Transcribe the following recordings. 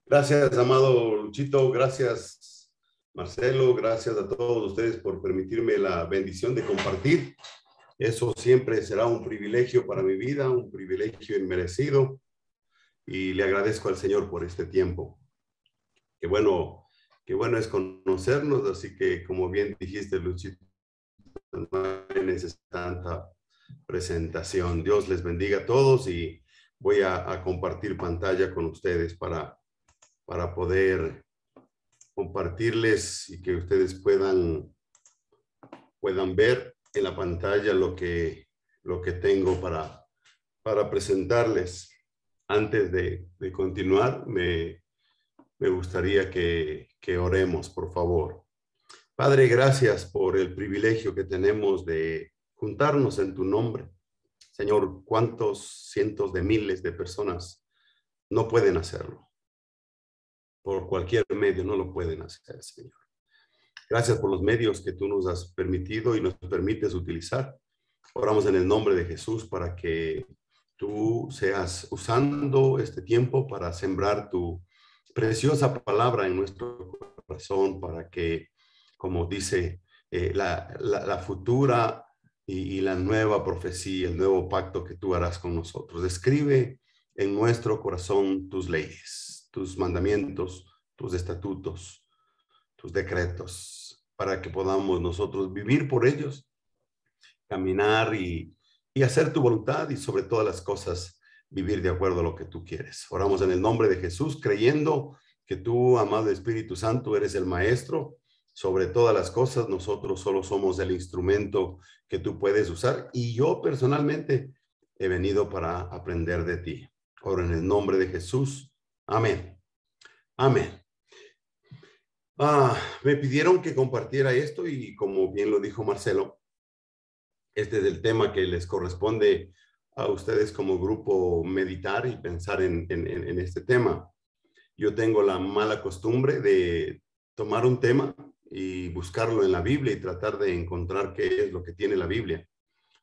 Gracias, amado Luchito. Gracias, Marcelo. Gracias a todos ustedes por permitirme la bendición de compartir. Eso siempre será un privilegio para mi vida, un privilegio inmerecido. Y le agradezco al Señor por este tiempo. Qué bueno es conocernos. Así que, como bien dijiste, Luchito, no hay necesidad de tanta presentación. Dios les bendiga a todos y voy a compartir pantalla con ustedes para poder compartirles y que ustedes puedan ver en la pantalla lo que tengo para presentarles. Antes de continuar, me gustaría que oremos, por favor. Padre, gracias por el privilegio que tenemos de juntarnos en tu nombre. Señor, cuántos cientos de miles de personas no pueden hacerlo. Por cualquier medio no lo pueden hacer, Señor. Gracias por los medios que tú nos has permitido y nos permites utilizar. Oramos en el nombre de Jesús para que tú seas usando este tiempo para sembrar tu preciosa palabra en nuestro corazón, para que, como dice la futura y la nueva profecía, el nuevo pacto que tú harás con nosotros. Escribe en nuestro corazón tus leyes, tus mandamientos, tus estatutos, tus decretos, para que podamos nosotros vivir por ellos, caminar y hacer tu voluntad y sobre todas las cosas vivir de acuerdo a lo que tú quieres. Oramos en el nombre de Jesús, creyendo que tú, amado Espíritu Santo, eres el maestro sobre todas las cosas. Nosotros solo somos el instrumento que tú puedes usar y yo personalmente he venido para aprender de ti. Oro en el nombre de Jesús. Amén. Amén. Me pidieron que compartiera esto y como bien lo dijo Marcelo, este es el tema que les corresponde a ustedes como grupo meditar y pensar en este tema. Yo tengo la mala costumbre de tomar un tema y buscarlo en la Biblia y tratar de encontrar qué es lo que tiene la Biblia.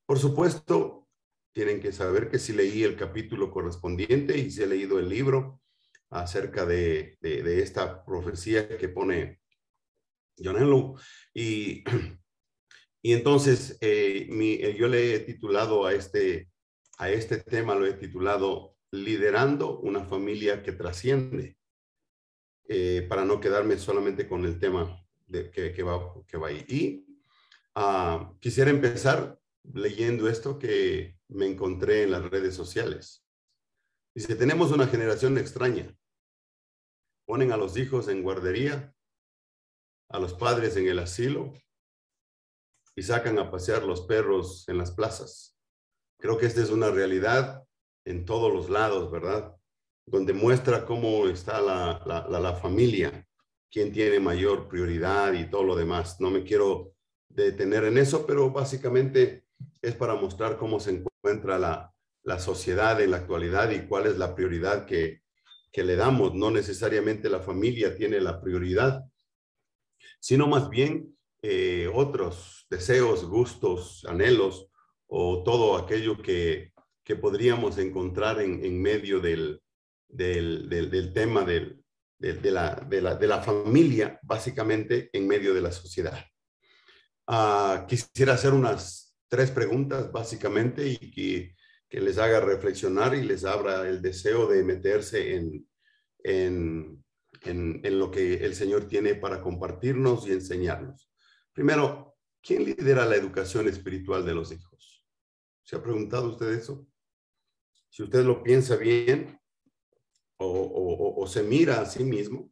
Por supuesto, tienen que saber que sí leí el capítulo correspondiente y sí he leído el libro acerca de esta profecía que pone John Enlow. Y entonces yo le he titulado a este tema, lo he titulado Liderando una familia que trasciende, para no quedarme solamente con el tema que va ahí. Y quisiera empezar leyendo esto que me encontré en las redes sociales. Dice, tenemos una generación extraña. Ponen a los hijos en guardería, a los padres en el asilo y sacan a pasear los perros en las plazas. Creo que esta es una realidad en todos los lados, ¿verdad? Donde muestra cómo está la familia, quién tiene mayor prioridad y todo lo demás. No me quiero detener en eso, pero básicamente es para mostrar cómo se encuentra la sociedad en la actualidad y cuál es la prioridad que le damos. No necesariamente la familia tiene la prioridad, sino más bien otros deseos, gustos, anhelos o todo aquello que podríamos encontrar en medio del tema de la familia, básicamente en medio de la sociedad. Quisiera hacer unas 3 preguntas básicamente y que les haga reflexionar y les abra el deseo de meterse en lo que el Señor tiene para compartirnos y enseñarnos. Primero, ¿quién lidera la educación espiritual de los hijos? ¿Se ha preguntado usted eso? Si usted lo piensa bien o se mira a sí mismo,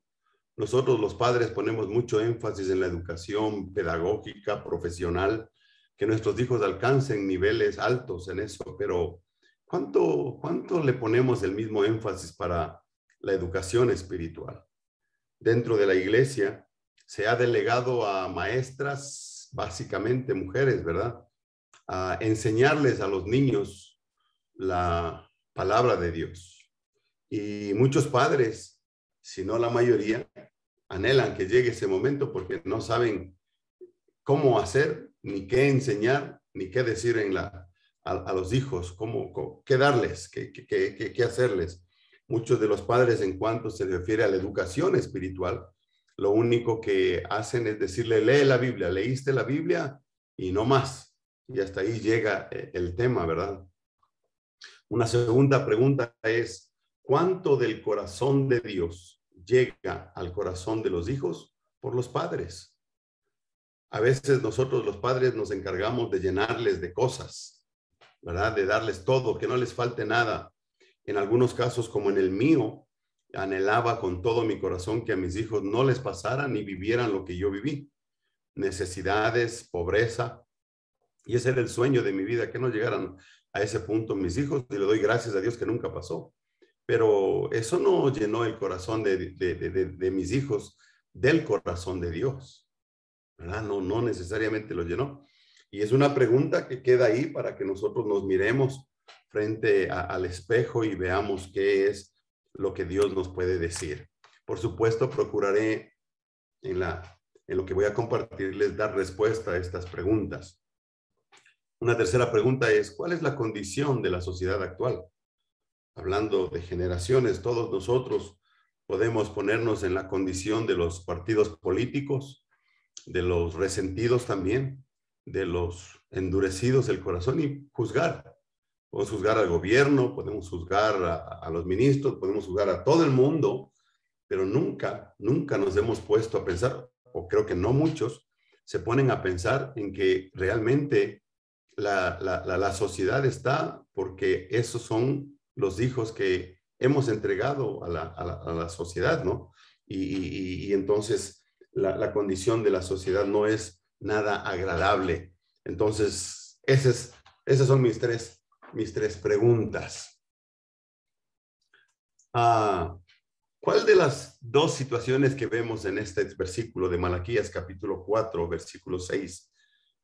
nosotros los padres ponemos mucho énfasis en la educación pedagógica, profesional, que nuestros hijos alcancen niveles altos en eso, pero ¿cuánto le ponemos el mismo énfasis para la educación espiritual? Dentro de la iglesia se ha delegado a maestras, básicamente mujeres, ¿verdad? A enseñarles a los niños la palabra de Dios. Y muchos padres, si no la mayoría, anhelan que llegue ese momento porque no saben cómo hacer, ni qué enseñar, ni qué decir a los hijos, qué darles, qué hacerles. muchos de los padres, en cuanto se refiere a la educación espiritual, lo único que hacen es decirle, lee la Biblia, leíste la Biblia y no más. Y hasta ahí llega el tema, ¿verdad? Una segunda pregunta es, ¿cuánto del corazón de Dios llega al corazón de los hijos por los padres? A veces nosotros los padres nos encargamos de llenarles de cosas, ¿verdad? De darles todo, que no les falte nada. En algunos casos, como en el mío, anhelaba con todo mi corazón que a mis hijos no les pasara ni vivieran lo que yo viví. Necesidades, pobreza. Y ese era el sueño de mi vida, que no llegaran a ese punto mis hijos. Y le doy gracias a Dios que nunca pasó. Pero eso no llenó el corazón de mis hijos del corazón de Dios, ¿verdad? No necesariamente lo llenó. Y es una pregunta que queda ahí para que nosotros nos miremos frente al espejo y veamos qué es lo que Dios nos puede decir. Por supuesto, procuraré en lo que voy a compartirles dar respuesta a estas preguntas. Una tercera pregunta es, ¿cuál es la condición de la sociedad actual? Hablando de generaciones, todos nosotros podemos ponernos en la condición de los partidos políticos, de los resentidos también, de los endurecidos del corazón y juzgar. Podemos juzgar al gobierno, podemos juzgar a los ministros, podemos juzgar a todo el mundo, pero nunca nos hemos puesto a pensar, o creo que no muchos, se ponen a pensar en que realmente la sociedad está porque esos son los hijos que hemos entregado a la sociedad, ¿no? Y entonces la condición de la sociedad no es nada agradable. Entonces, esas son mis tres preguntas. ¿Cuál de las dos situaciones que vemos en este versículo de Malaquías capítulo 4, versículo 6,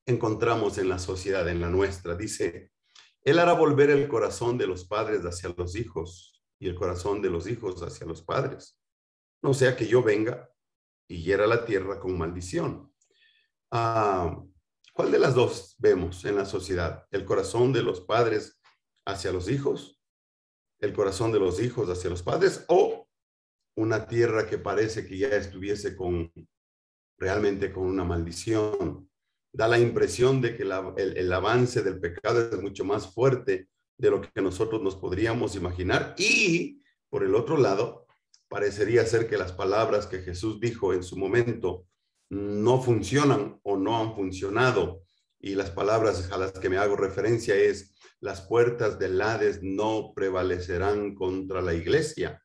encontramos en la sociedad, en la nuestra? Dice, Él hará volver el corazón de los padres hacia los hijos y el corazón de los hijos hacia los padres. No sea que yo venga y hiera la tierra con maldición. ¿Cuál de las dos vemos en la sociedad? ¿El corazón de los padres hacia los hijos? ¿El corazón de los hijos hacia los padres? ¿O una tierra que parece que ya estuviese realmente con una maldición? Da la impresión de que el avance del pecado es mucho más fuerte de lo que nosotros nos podríamos imaginar. Y, por el otro lado, parecería ser que las palabras que Jesús dijo en su momento no funcionan o no han funcionado. Y las palabras a las que me hago referencia es, las puertas del Hades no prevalecerán contra la iglesia.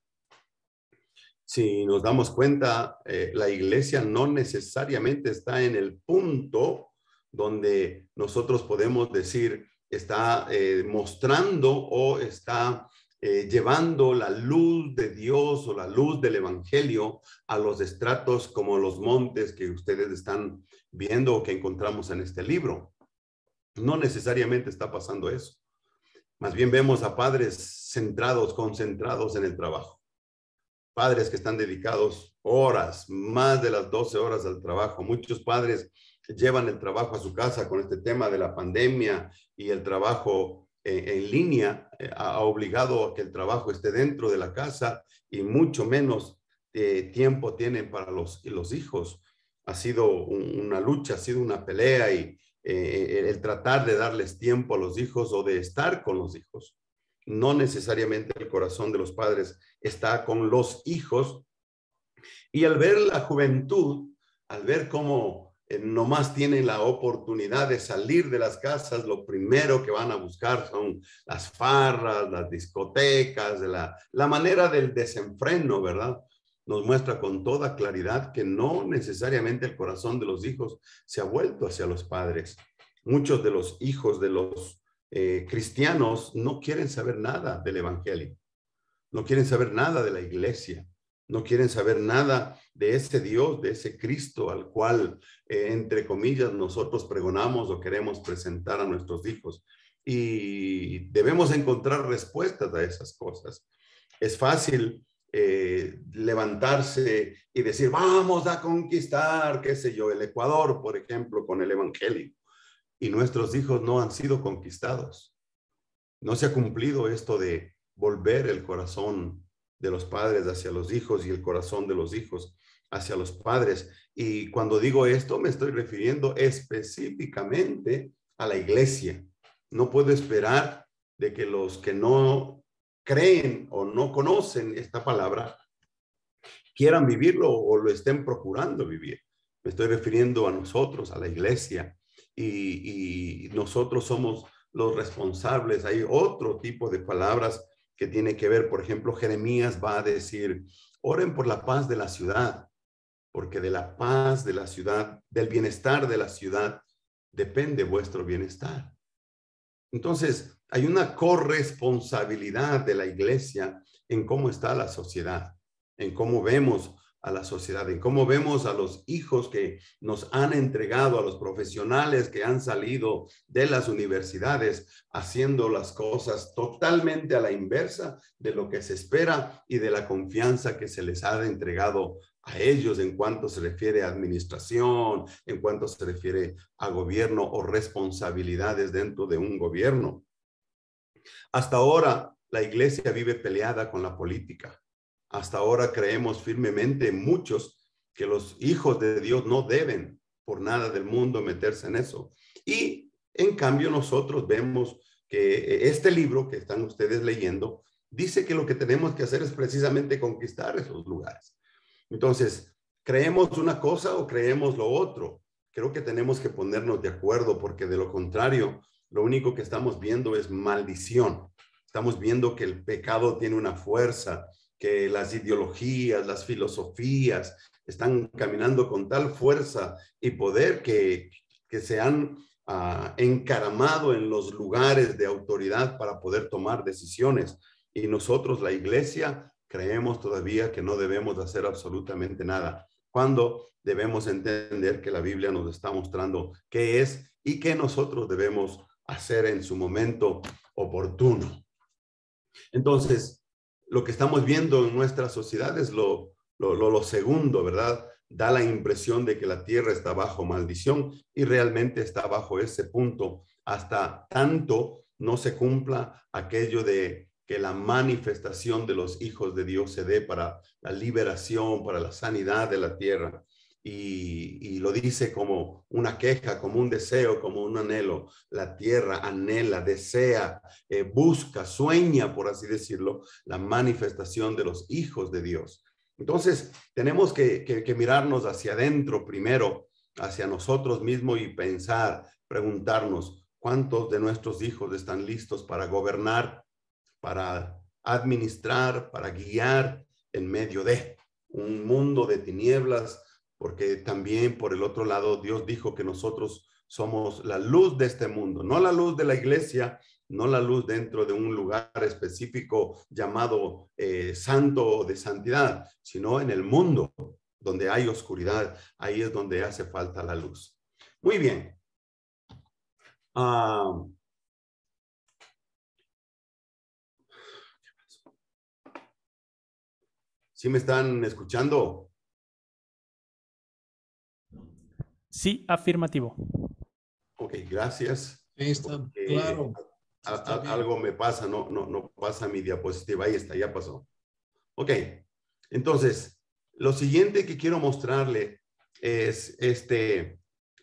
Si nos damos cuenta, la iglesia no necesariamente está en el punto donde nosotros podemos decir está mostrando o está llevando la luz de Dios o la luz del evangelio a los estratos como los montes que ustedes están viendo o que encontramos en este libro. No necesariamente está pasando eso. Más bien vemos a padres centrados, concentrados en el trabajo. Padres que están dedicados horas, más de las 12 horas al trabajo. Muchos padres llevan el trabajo a su casa con este tema de la pandemia y el trabajo en línea ha obligado a que el trabajo esté dentro de la casa y mucho menos tiempo tienen para los hijos. Ha sido una lucha, ha sido una pelea y el tratar de darles tiempo a los hijos o de estar con los hijos. No necesariamente el corazón de los padres está con los hijos. Y al ver la juventud, al ver cómo nomás tienen la oportunidad de salir de las casas, lo primero que van a buscar son las farras, las discotecas, la manera del desenfreno, ¿verdad? Nos muestra con toda claridad que no necesariamente el corazón de los hijos se ha vuelto hacia los padres. Muchos de los hijos de los cristianos no quieren saber nada del evangelio, no quieren saber nada de la iglesia, no quieren saber nada de ese Dios, de ese Cristo al cual, entre comillas, nosotros pregonamos o queremos presentar a nuestros hijos. Y debemos encontrar respuestas a esas cosas. Es fácil levantarse y decir, vamos a conquistar, qué sé yo, el Ecuador, por ejemplo, con el evangelio. Y nuestros hijos no han sido conquistados. No se ha cumplido esto de volver el corazón de los padres hacia los hijos y el corazón de los hijos hacia los padres. Y cuando digo esto, me estoy refiriendo específicamente a la iglesia. No puedo esperar de que los que no creen o no conocen esta palabra quieran vivirlo o lo estén procurando vivir. Me estoy refiriendo a nosotros, a la iglesia, y nosotros somos los responsables. Hay otro tipo de palabras que tiene que ver, por ejemplo, Jeremías va a decir, oren por la paz de la ciudad, porque de la paz de la ciudad, del bienestar de la ciudad, depende vuestro bienestar. Entonces, hay una corresponsabilidad de la iglesia en cómo está la sociedad, en cómo vemos a la sociedad, en cómo vemos a los hijos que nos han entregado, a los profesionales que han salido de las universidades haciendo las cosas totalmente a la inversa de lo que se espera y de la confianza que se les ha entregado a ellos en cuanto se refiere a administración, en cuanto se refiere a gobierno o responsabilidades dentro de un gobierno. Hasta ahora, la iglesia vive peleada con la política. Hasta ahora creemos firmemente muchos que los hijos de Dios no deben por nada del mundo meterse en eso. Y en cambio nosotros vemos que este libro que están ustedes leyendo dice que lo que tenemos que hacer es precisamente conquistar esos lugares. Entonces, ¿creemos una cosa o creemos lo otro? Creo que tenemos que ponernos de acuerdo porque de lo contrario, lo único que estamos viendo es maldición. Estamos viendo que el pecado tiene una fuerza, que las ideologías, las filosofías están caminando con tal fuerza y poder que se han encaramado en los lugares de autoridad para poder tomar decisiones. Y nosotros, la iglesia, creemos todavía que no debemos hacer absolutamente nada, cuando debemos entender que la Biblia nos está mostrando qué es y qué nosotros debemos hacer en su momento oportuno. Entonces, lo que estamos viendo en nuestra sociedad es lo segundo, ¿verdad? Da la impresión de que la tierra está bajo maldición y realmente está bajo ese punto hasta tanto no se cumpla aquello de que la manifestación de los hijos de Dios se dé para la liberación, para la sanidad de la tierra. Y lo dice como una queja, como un deseo, como un anhelo. La tierra anhela, desea, busca, sueña, por así decirlo, la manifestación de los hijos de Dios. Entonces, tenemos que mirarnos hacia adentro primero, hacia nosotros mismos y pensar, preguntarnos, ¿cuántos de nuestros hijos están listos para gobernar, para administrar, para guiar en medio de un mundo de tinieblas? Porque también por el otro lado, Dios dijo que nosotros somos la luz de este mundo, no la luz de la iglesia, no la luz dentro de un lugar específico llamado santo o de santidad, sino en el mundo donde hay oscuridad, ahí es donde hace falta la luz. Muy bien. ¿Sí me están escuchando? Sí, afirmativo. Ok, gracias. Ahí está, claro. Algo me pasa, no pasa mi diapositiva. Ahí está, ya pasó. Ok, entonces, lo siguiente que quiero mostrarle es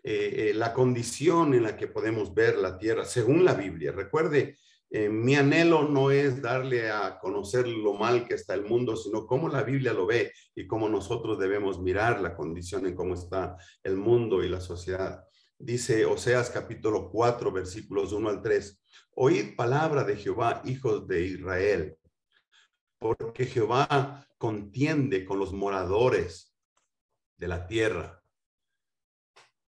la condición en la que podemos ver la tierra según la Biblia. Recuerde, mi anhelo no es darle a conocer lo mal que está el mundo, sino cómo la Biblia lo ve y cómo nosotros debemos mirar la condición en cómo está el mundo y la sociedad. Dice Oseas capítulo 4, versículos 1 al 3. Oíd palabra de Jehová, hijos de Israel, porque Jehová contiende con los moradores de la tierra,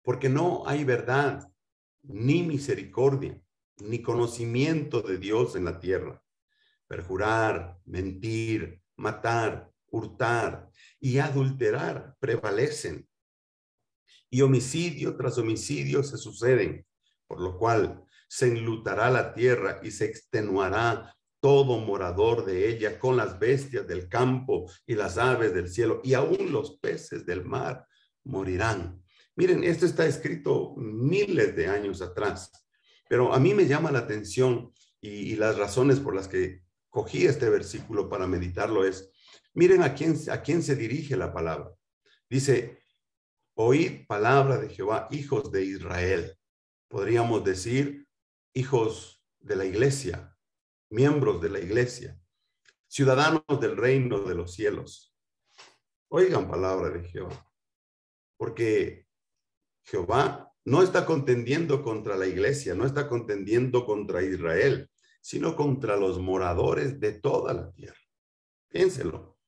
porque no hay verdad, ni misericordia, ni conocimiento de Dios en la tierra. Perjurar, mentir, matar, hurtar y adulterar prevalecen, y homicidio tras homicidio se suceden, por lo cual se enlutará la tierra y se extenuará todo morador de ella con las bestias del campo y las aves del cielo, y aún los peces del mar morirán. Miren, esto está escrito miles de años atrás, pero a mí me llama la atención y las razones por las que cogí este versículo para meditarlo es, miren a quién se dirige la palabra. Dice, oíd palabra de Jehová, hijos de Israel. Podríamos decir, hijos de la iglesia, miembros de la iglesia, ciudadanos del reino de los cielos. Oigan palabra de Jehová, porque Jehová no está contendiendo contra la iglesia, no está contendiendo contra Israel, sino contra los moradores de toda la tierra. Piénselo.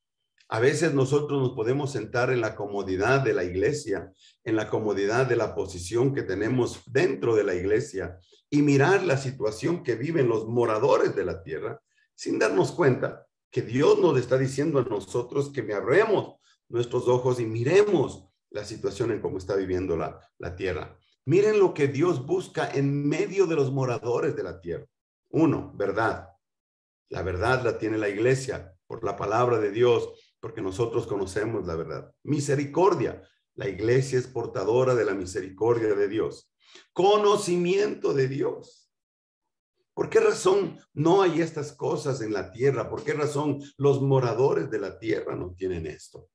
A veces nosotros nos podemos sentar en la comodidad de la iglesia, en la comodidad de la posición que tenemos dentro de la iglesia y mirar la situación que viven los moradores de la tierra sin darnos cuenta que Dios nos está diciendo a nosotros que me abramos nuestros ojos y miremos la situación en cómo está viviendo la tierra. Miren lo que Dios busca en medio de los moradores de la tierra. Uno, verdad. La verdad la tiene la iglesia por la palabra de Dios, porque nosotros conocemos la verdad. Misericordia. La iglesia es portadora de la misericordia de Dios. Conocimiento de Dios. ¿Por qué razón no hay estas cosas en la tierra? ¿Por qué razón los moradores de la tierra no tienen esto?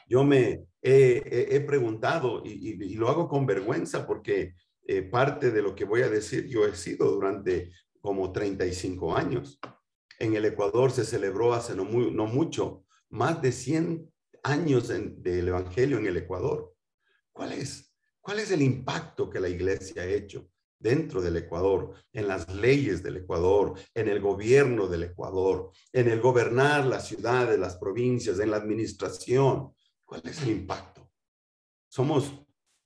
Yo me he preguntado y lo hago con vergüenza porque parte de lo que voy a decir yo he sido durante como 35 años. En el Ecuador se celebró hace no mucho, más de 100 años del Evangelio en el Ecuador. ¿Cuál es el impacto que la iglesia ha hecho dentro del Ecuador, en las leyes del Ecuador, en el gobierno del Ecuador, en el gobernar las ciudades, las provincias, en la administración? ¿Cuál es el impacto? Somos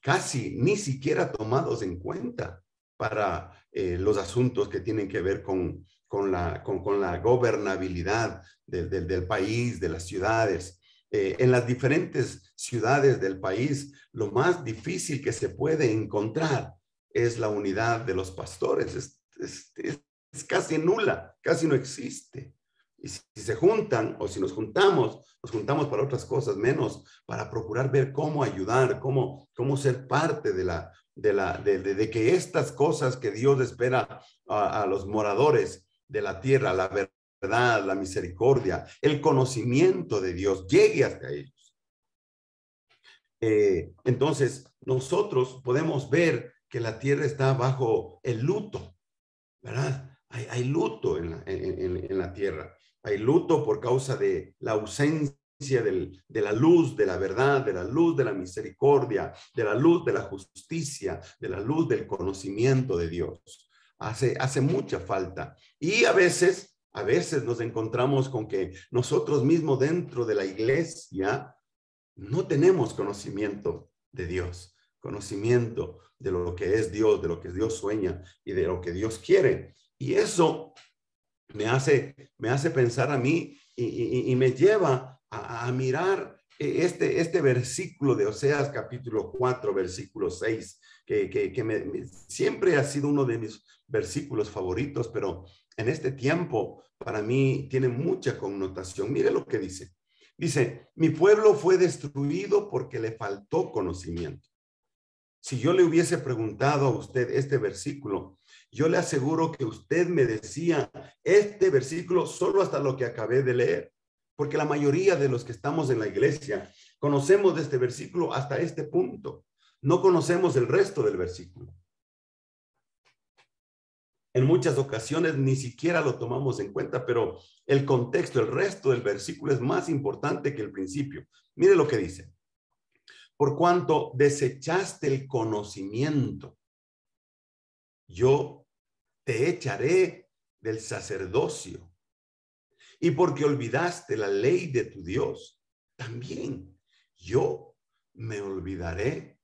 casi ni siquiera tomados en cuenta para los asuntos que tienen que ver con la gobernabilidad del país, de las ciudades. En las diferentes ciudades del país, lo más difícil que se puede encontrar es la unidad de los pastores. Es casi nula, casi no existe. Y si se juntan o si nos juntamos para otras cosas, menos para procurar ver cómo ayudar, cómo ser parte de que estas cosas que Dios espera a los moradores de la tierra, la verdad, la misericordia, el conocimiento de Dios llegue hasta ellos. Entonces, nosotros podemos ver que la tierra está bajo el luto, ¿verdad? Hay luto en la tierra. Hay luto por causa de la ausencia de la luz, de la verdad, de la luz de la misericordia, de la luz de la justicia, de la luz del conocimiento de Dios. Hace mucha falta. Y a veces nos encontramos con que nosotros mismos dentro de la iglesia no tenemos conocimiento de Dios, conocimiento de lo que es Dios, de lo que Dios sueña y de lo que Dios quiere. Y eso me hace pensar a mí y me lleva a mirar este versículo de Oseas capítulo 4, versículo 6, que siempre ha sido uno de mis versículos favoritos, pero en este tiempo para mí tiene mucha connotación. Mire lo que dice. Dice, mi pueblo fue destruido porque le faltó conocimiento. Si yo le hubiese preguntado a usted este versículo, yo le aseguro que usted me decía este versículo solo hasta lo que acabé de leer, porque la mayoría de los que estamos en la iglesia conocemos de este versículo hasta este punto. No conocemos el resto del versículo. En muchas ocasiones ni siquiera lo tomamos en cuenta, pero el contexto, el resto del versículo es más importante que el principio. Mire lo que dice. Por cuanto desechaste el conocimiento, yo te echaré del sacerdocio. Y porque olvidaste la ley de tu Dios, también yo me olvidaré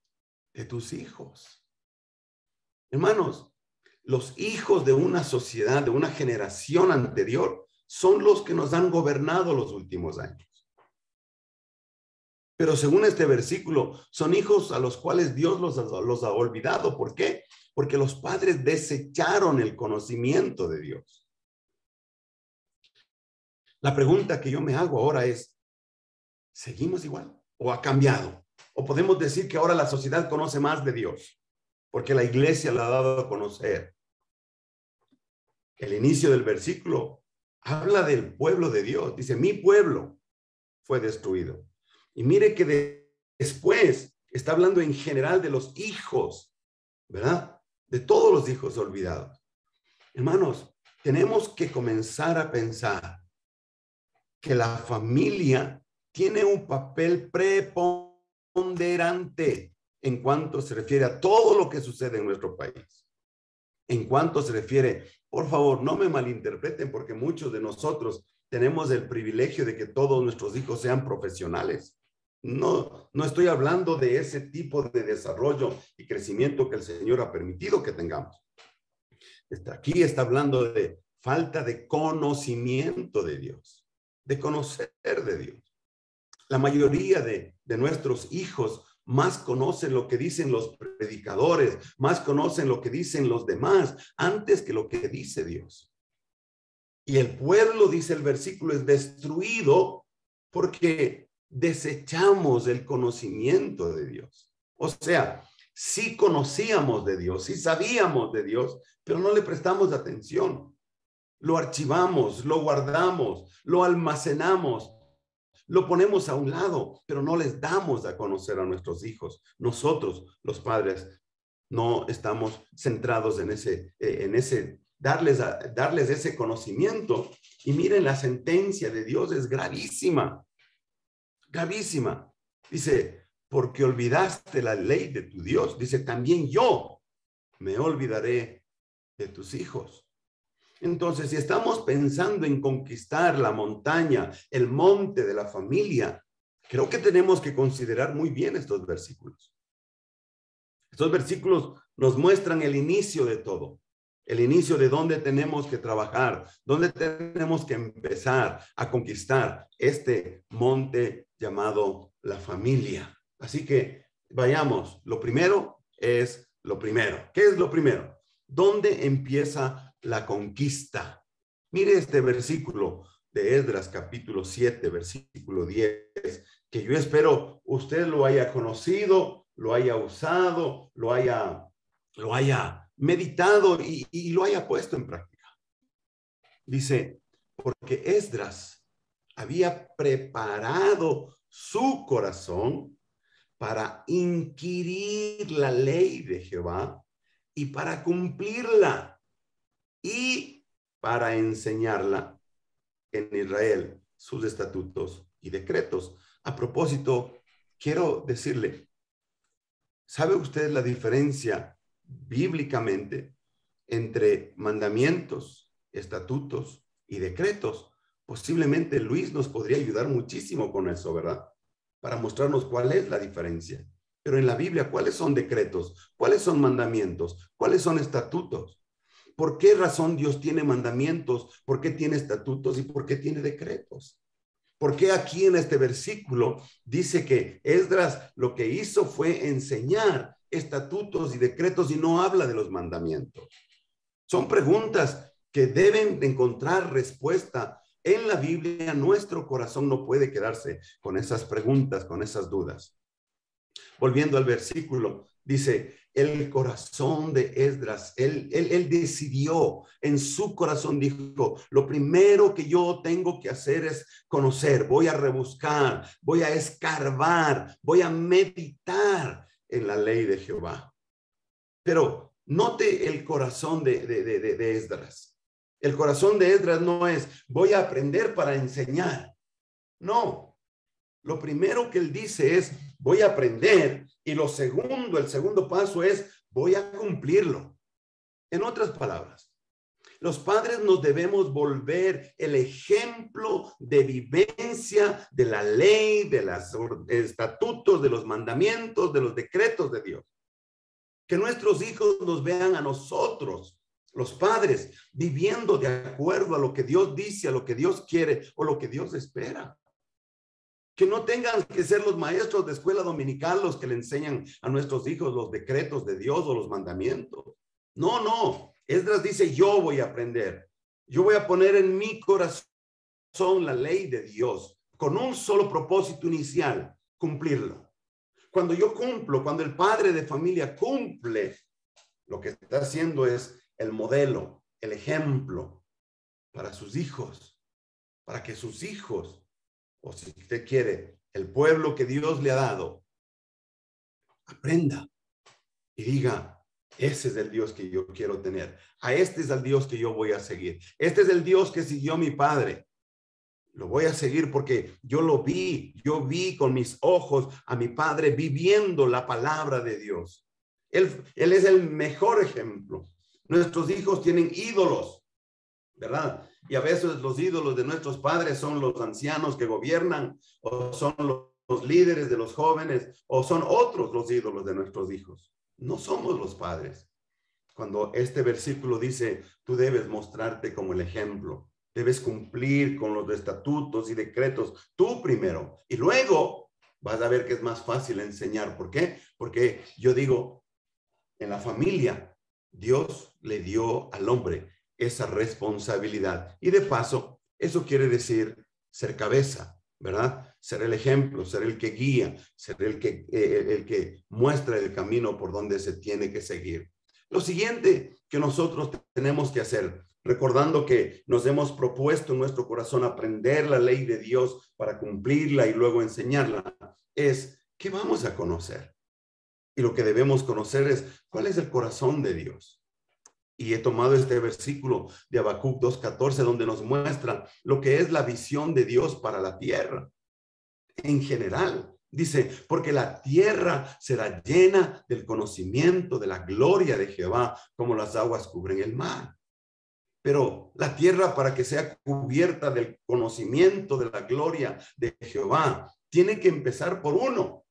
de tus hijos. Hermanos, los hijos de una sociedad, de una generación anterior, son los que nos han gobernado los últimos años. Pero según este versículo, son hijos a los cuales Dios los ha olvidado. ¿Por qué? Porque los padres desecharon el conocimiento de Dios. La pregunta que yo me hago ahora es, ¿seguimos igual o ha cambiado? ¿O podemos decir que ahora la sociedad conoce más de Dios? Porque la iglesia la ha dado a conocer. El inicio del versículo habla del pueblo de Dios. Dice, mi pueblo fue destruido. Y mire que después está hablando en general de los hijos, ¿verdad? De todos los hijos olvidados. Hermanos, tenemos que comenzar a pensar que la familia tiene un papel preponderante en cuanto se refiere a todo lo que sucede en nuestro país. En cuanto se refiere, por favor, no me malinterpreten, porque muchos de nosotros tenemos el privilegio de que todos nuestros hijos sean profesionales. No estoy hablando de ese tipo de desarrollo y crecimiento que el Señor ha permitido que tengamos. Aquí está hablando de falta de conocimiento de Dios, de conocer de Dios. La mayoría de nuestros hijos más conocen lo que dicen los predicadores, más conocen lo que dicen los demás, antes que lo que dice Dios. Y el pueblo, dice el versículo, es destruido porque desechamos el conocimiento de Dios. O sea, sí conocíamos de Dios, sí sabíamos de Dios, pero no le prestamos atención. Lo archivamos, lo guardamos, lo almacenamos, lo ponemos a un lado, pero no les damos a conocer a nuestros hijos. Nosotros, los padres, no estamos centrados en darles ese conocimiento. Y miren, la sentencia de Dios es gravísima, gravísima. Dice, porque olvidaste la ley de tu Dios. Dice, también yo me olvidaré de tus hijos. Entonces, si estamos pensando en conquistar la montaña, el monte de la familia, creo que tenemos que considerar muy bien estos versículos. Estos versículos nos muestran el inicio de todo, el inicio de dónde tenemos que trabajar, dónde tenemos que empezar a conquistar este monte llamado la familia. Así que vayamos, lo primero es lo primero. ¿Qué es lo primero? ¿Dónde empieza la conquista? Mire este versículo de Esdras, capítulo 7, versículo 10, que yo espero usted lo haya conocido, lo haya usado, lo haya meditado y lo haya puesto en práctica. Dice, porque Esdras había preparado su corazón para inquirir la ley de Jehová y para cumplirla y para enseñarla en Israel, sus estatutos y decretos. A propósito, quiero decirle, ¿sabe usted la diferencia bíblicamente entre mandamientos, estatutos y decretos? Posiblemente Luis nos podría ayudar muchísimo con eso, ¿verdad? Para mostrarnos cuál es la diferencia. Pero en la Biblia, ¿cuáles son decretos? ¿Cuáles son mandamientos? ¿Cuáles son estatutos? ¿Por qué razón Dios tiene mandamientos? ¿Por qué tiene estatutos? ¿Y por qué tiene decretos? ¿Por qué aquí en este versículo dice que Esdras lo que hizo fue enseñar estatutos y decretos y no habla de los mandamientos? Son preguntas que deben de encontrar respuesta en la Biblia. Nuestro corazón no puede quedarse con esas preguntas, con esas dudas. Volviendo al versículo, dice, el corazón de Esdras, él decidió, en su corazón dijo, lo primero que yo tengo que hacer es conocer, voy a rebuscar, voy a escarbar, voy a meditar en la ley de Jehová. Pero note el corazón de Esdras. El corazón de Esdras no es, voy a aprender para enseñar. No. Lo primero que él dice es, voy a aprender, y el segundo paso es, voy a cumplirlo. En otras palabras, los padres nos debemos volver el ejemplo de vivencia de la ley, de los estatutos, de los mandamientos, de los decretos de Dios. Que nuestros hijos nos vean a nosotros, los padres, viviendo de acuerdo a lo que Dios dice, a lo que Dios quiere o lo que Dios espera. Que no tengan que ser los maestros de escuela dominical los que le enseñan a nuestros hijos los decretos de Dios o los mandamientos. No, no. Esdras dice, yo voy a aprender. Yo voy a poner en mi corazón la ley de Dios con un solo propósito inicial, cumplirlo. Cuando yo cumplo, cuando el padre de familia cumple, lo que está haciendo es el modelo, el ejemplo para sus hijos. para que sus hijos, o si usted quiere, el pueblo que Dios le ha dado, aprenda y diga, ese es el Dios que yo quiero tener. A este es el Dios que yo voy a seguir. Este es el Dios que siguió mi padre. Lo voy a seguir porque yo lo vi. Yo vi con mis ojos a mi padre viviendo la palabra de Dios. Él es el mejor ejemplo. Nuestros hijos tienen ídolos, ¿verdad? Y a veces los ídolos de nuestros padres son los ancianos que gobiernan, o son los líderes de los jóvenes, o son otros los ídolos de nuestros hijos. No somos los padres. Cuando este versículo dice, tú debes mostrarte como el ejemplo, debes cumplir con los estatutos y decretos, tú primero, y luego vas a ver que es más fácil enseñar. ¿Por qué? Porque yo digo, en la familia, Dios le dio al hombre esa responsabilidad. Y de paso, eso quiere decir ser cabeza, ¿verdad? Ser el ejemplo, ser el que guía, ser el que muestra el camino por donde se tiene que seguir. Lo siguiente que nosotros tenemos que hacer, recordando que nos hemos propuesto en nuestro corazón aprender la ley de Dios para cumplirla y luego enseñarla, es ¿qué vamos a conocer? Y lo que debemos conocer es cuál es el corazón de Dios. Y he tomado este versículo de Habacuc 2:14, donde nos muestra lo que es la visión de Dios para la tierra. En general, dice, porque la tierra será llena del conocimiento de la gloria de Jehová, como las aguas cubren el mar. Pero la tierra, para que sea cubierta del conocimiento de la gloria de Jehová, tiene que empezar por uno.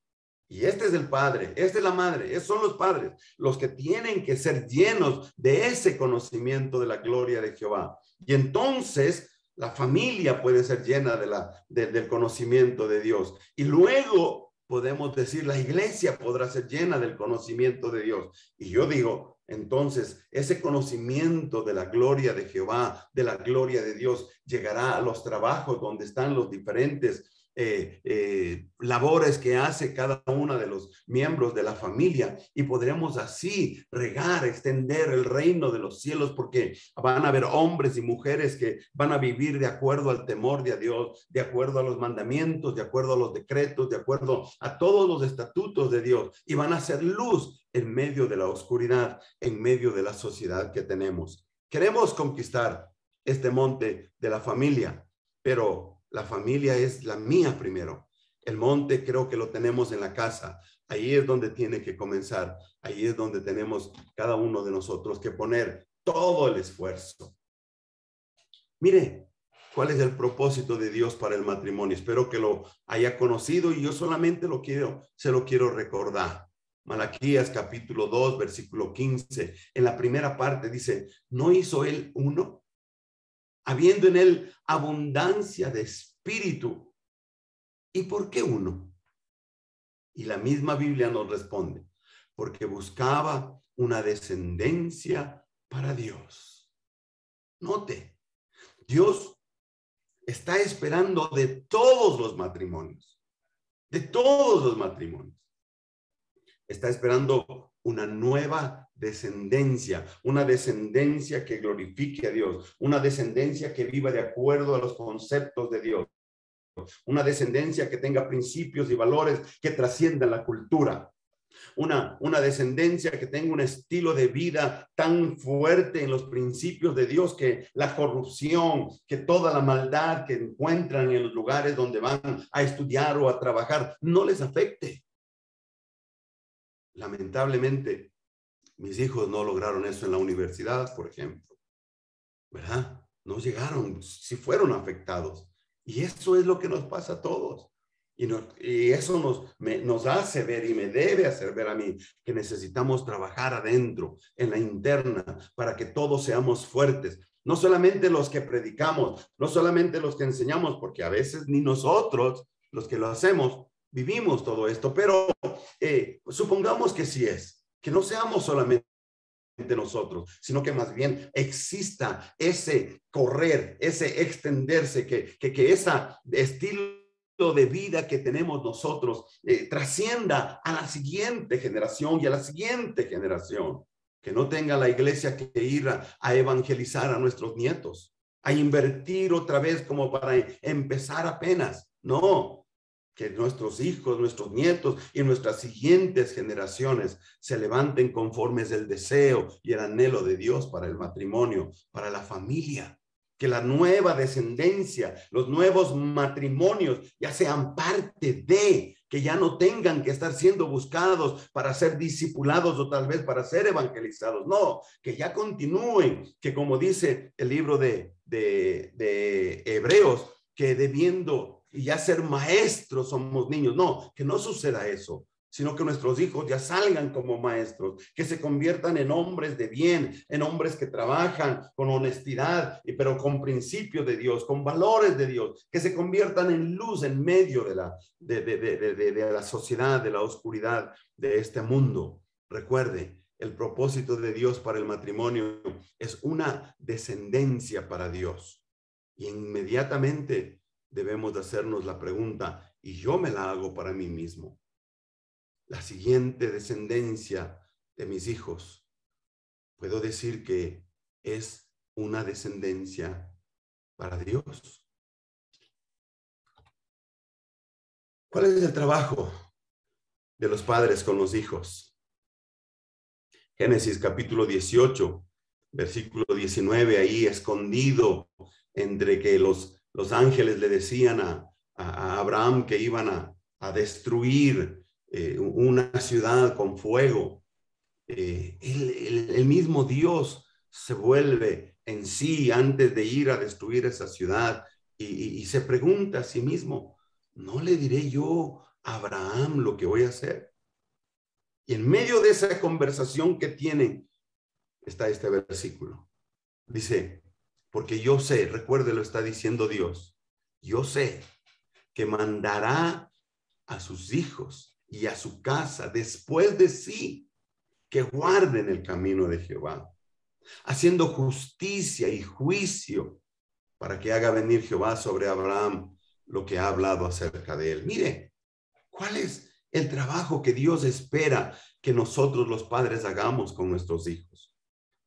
Y este es el padre, esta es la madre, esos son los padres, los que tienen que ser llenos de ese conocimiento de la gloria de Jehová. Y entonces la familia puede ser llena del conocimiento de Dios. Y luego podemos decir, la iglesia podrá ser llena del conocimiento de Dios. Y yo digo, entonces, ese conocimiento de la gloria de Jehová, de la gloria de Dios, llegará a los trabajos donde están los diferentes labores que hace cada uno de los miembros de la familia, y podremos así regar, extender el reino de los cielos, porque van a haber hombres y mujeres que van a vivir de acuerdo al temor de Dios, de acuerdo a los mandamientos, de acuerdo a los decretos, de acuerdo a todos los estatutos de Dios, y van a ser luz en medio de la oscuridad, en medio de la sociedad que tenemos. Queremos conquistar este monte de la familia, pero la familia es la mía primero. El monte creo que lo tenemos en la casa. Ahí es donde tiene que comenzar. Ahí es donde tenemos cada uno de nosotros que poner todo el esfuerzo. Mire, ¿cuál es el propósito de Dios para el matrimonio? Espero que lo haya conocido y yo solamente se lo quiero recordar. Malaquías capítulo 2, versículo 15. En la primera parte dice, ¿no hizo él uno? Habiendo en él abundancia de espíritu. ¿Y por qué uno? Y la misma Biblia nos responde, porque buscaba una descendencia para Dios. Note, Dios está esperando de todos los matrimonios, de todos los matrimonios. Está esperando una nueva descendencia, una descendencia que glorifique a Dios, una descendencia que viva de acuerdo a los conceptos de Dios, una descendencia que tenga principios y valores que trasciendan la cultura, una descendencia que tenga un estilo de vida tan fuerte en los principios de Dios que la corrupción, que toda la maldad que encuentran en los lugares donde van a estudiar o a trabajar no les afecte. Lamentablemente, mis hijos no lograron eso en la universidad, por ejemplo, ¿verdad? No llegaron, sí fueron afectados. Y eso es lo que nos pasa a todos. Y eso nos hace ver y me debe hacer ver a mí que necesitamos trabajar adentro, en la interna, para que todos seamos fuertes. No solamente los que predicamos, no solamente los que enseñamos, porque a veces ni nosotros, los que lo hacemos, vivimos todo esto, pero supongamos que sí es, que no seamos solamente nosotros, sino que más bien exista ese correr, ese extenderse, que ese estilo de vida que tenemos nosotros trascienda a la siguiente generación y a la siguiente generación, que no tenga la iglesia que ir a evangelizar a nuestros nietos, a invertir otra vez como para empezar apenas. No, que nuestros hijos, nuestros nietos y nuestras siguientes generaciones se levanten conformes el deseo y el anhelo de Dios para el matrimonio, para la familia. Que la nueva descendencia, los nuevos matrimonios ya sean parte de, que ya no tengan que estar siendo buscados para ser discipulados o tal vez para ser evangelizados. No, que ya continúen, que como dice el libro de Hebreos, que debiendo ya ser maestros somos niños. No, que no suceda eso, sino que nuestros hijos ya salgan como maestros, que se conviertan en hombres de bien, en hombres que trabajan con honestidad, pero con principios de Dios, con valores de Dios, que se conviertan en luz en medio de la sociedad, de la oscuridad de este mundo. Recuerde, el propósito de Dios para el matrimonio es una descendencia para Dios. Y inmediatamente debemos de hacernos la pregunta, y yo me la hago para mí mismo. La siguiente descendencia de mis hijos, puedo decir que es una descendencia para Dios. ¿Cuál es el trabajo de los padres con los hijos? Génesis capítulo 18, versículo 19, ahí escondido entre que los ángeles le decían a Abraham que iban a destruir una ciudad con fuego. El mismo Dios se vuelve en sí antes de ir a destruir esa ciudad y se pregunta a sí mismo, ¿no le diré yo a Abraham lo que voy a hacer? Y en medio de esa conversación que tienen está este versículo. Dice, porque yo sé, recuerde, lo está diciendo Dios, yo sé que mandará a sus hijos y a su casa después de sí, que guarden el camino de Jehová, haciendo justicia y juicio para que haga venir Jehová sobre Abraham lo que ha hablado acerca de él. Mire, ¿cuál es el trabajo que Dios espera que nosotros los padres hagamos con nuestros hijos?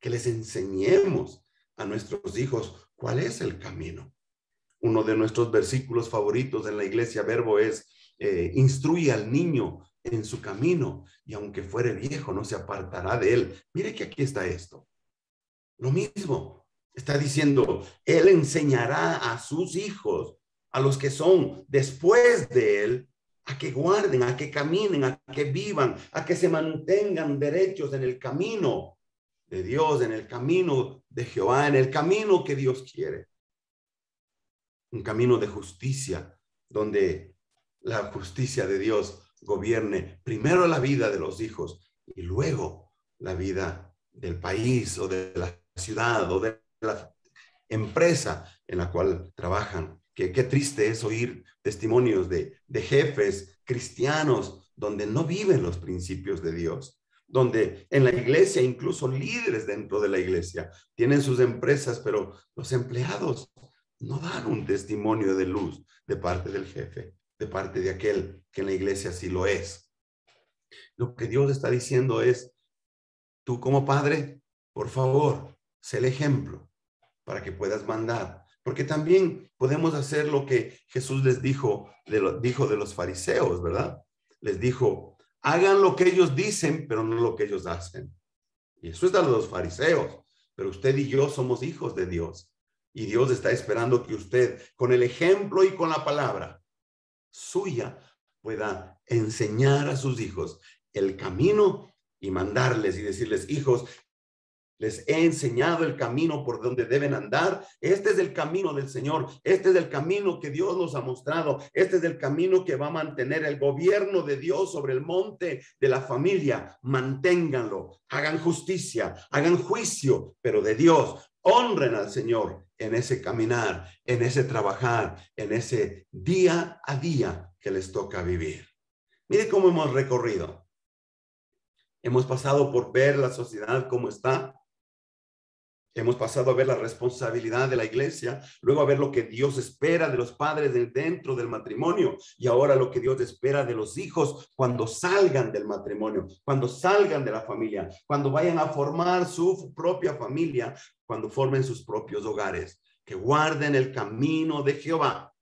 Que les enseñemos a nuestros hijos cuál es el camino. Uno de nuestros versículos favoritos en la iglesia Verbo es instruye al niño en su camino y aunque fuere viejo no se apartará de él. Mire que aquí está esto. Lo mismo está diciendo, él enseñará a sus hijos, a los que son después de él, a que guarden, a que caminen, a que vivan, a que se mantengan derechos en el camino de Dios, en el camino de Jehová, en el camino que Dios quiere. Un camino de justicia, donde la justicia de Dios gobierne primero la vida de los hijos y luego la vida del país o de la ciudad o de la empresa en la cual trabajan. Qué triste es oír testimonios de jefes cristianos donde no viven los principios de Dios, donde en la iglesia, incluso líderes dentro de la iglesia, tienen sus empresas, pero los empleados no dan un testimonio de luz de parte del jefe, de parte de aquel que en la iglesia sí lo es. Lo que Dios está diciendo es, tú como padre, por favor, sé el ejemplo para que puedas mandar. Porque también podemos hacer lo que Jesús les dijo de los fariseos, ¿verdad? Les dijo, hagan lo que ellos dicen, pero no lo que ellos hacen. Y eso es de los fariseos. Pero usted y yo somos hijos de Dios. Y Dios está esperando que usted, con el ejemplo y con la palabra suya, pueda enseñar a sus hijos el camino y mandarles y decirles, hijos, les he enseñado el camino por donde deben andar. Este es el camino del Señor. Este es el camino que Dios nos ha mostrado. Este es el camino que va a mantener el gobierno de Dios sobre el monte de la familia. Manténganlo. Hagan justicia, hagan juicio, pero de Dios. Honren al Señor en ese caminar, en ese trabajar, en ese día a día que les toca vivir. Mire cómo hemos recorrido. Hemos pasado por ver la sociedad como está. Hemos pasado a ver la responsabilidad de la iglesia, luego a ver lo que Dios espera de los padres dentro del matrimonio y ahora lo que Dios espera de los hijos cuando salgan del matrimonio, cuando salgan de la familia, cuando vayan a formar su propia familia, cuando formen sus propios hogares. que guarden el camino de Jehová.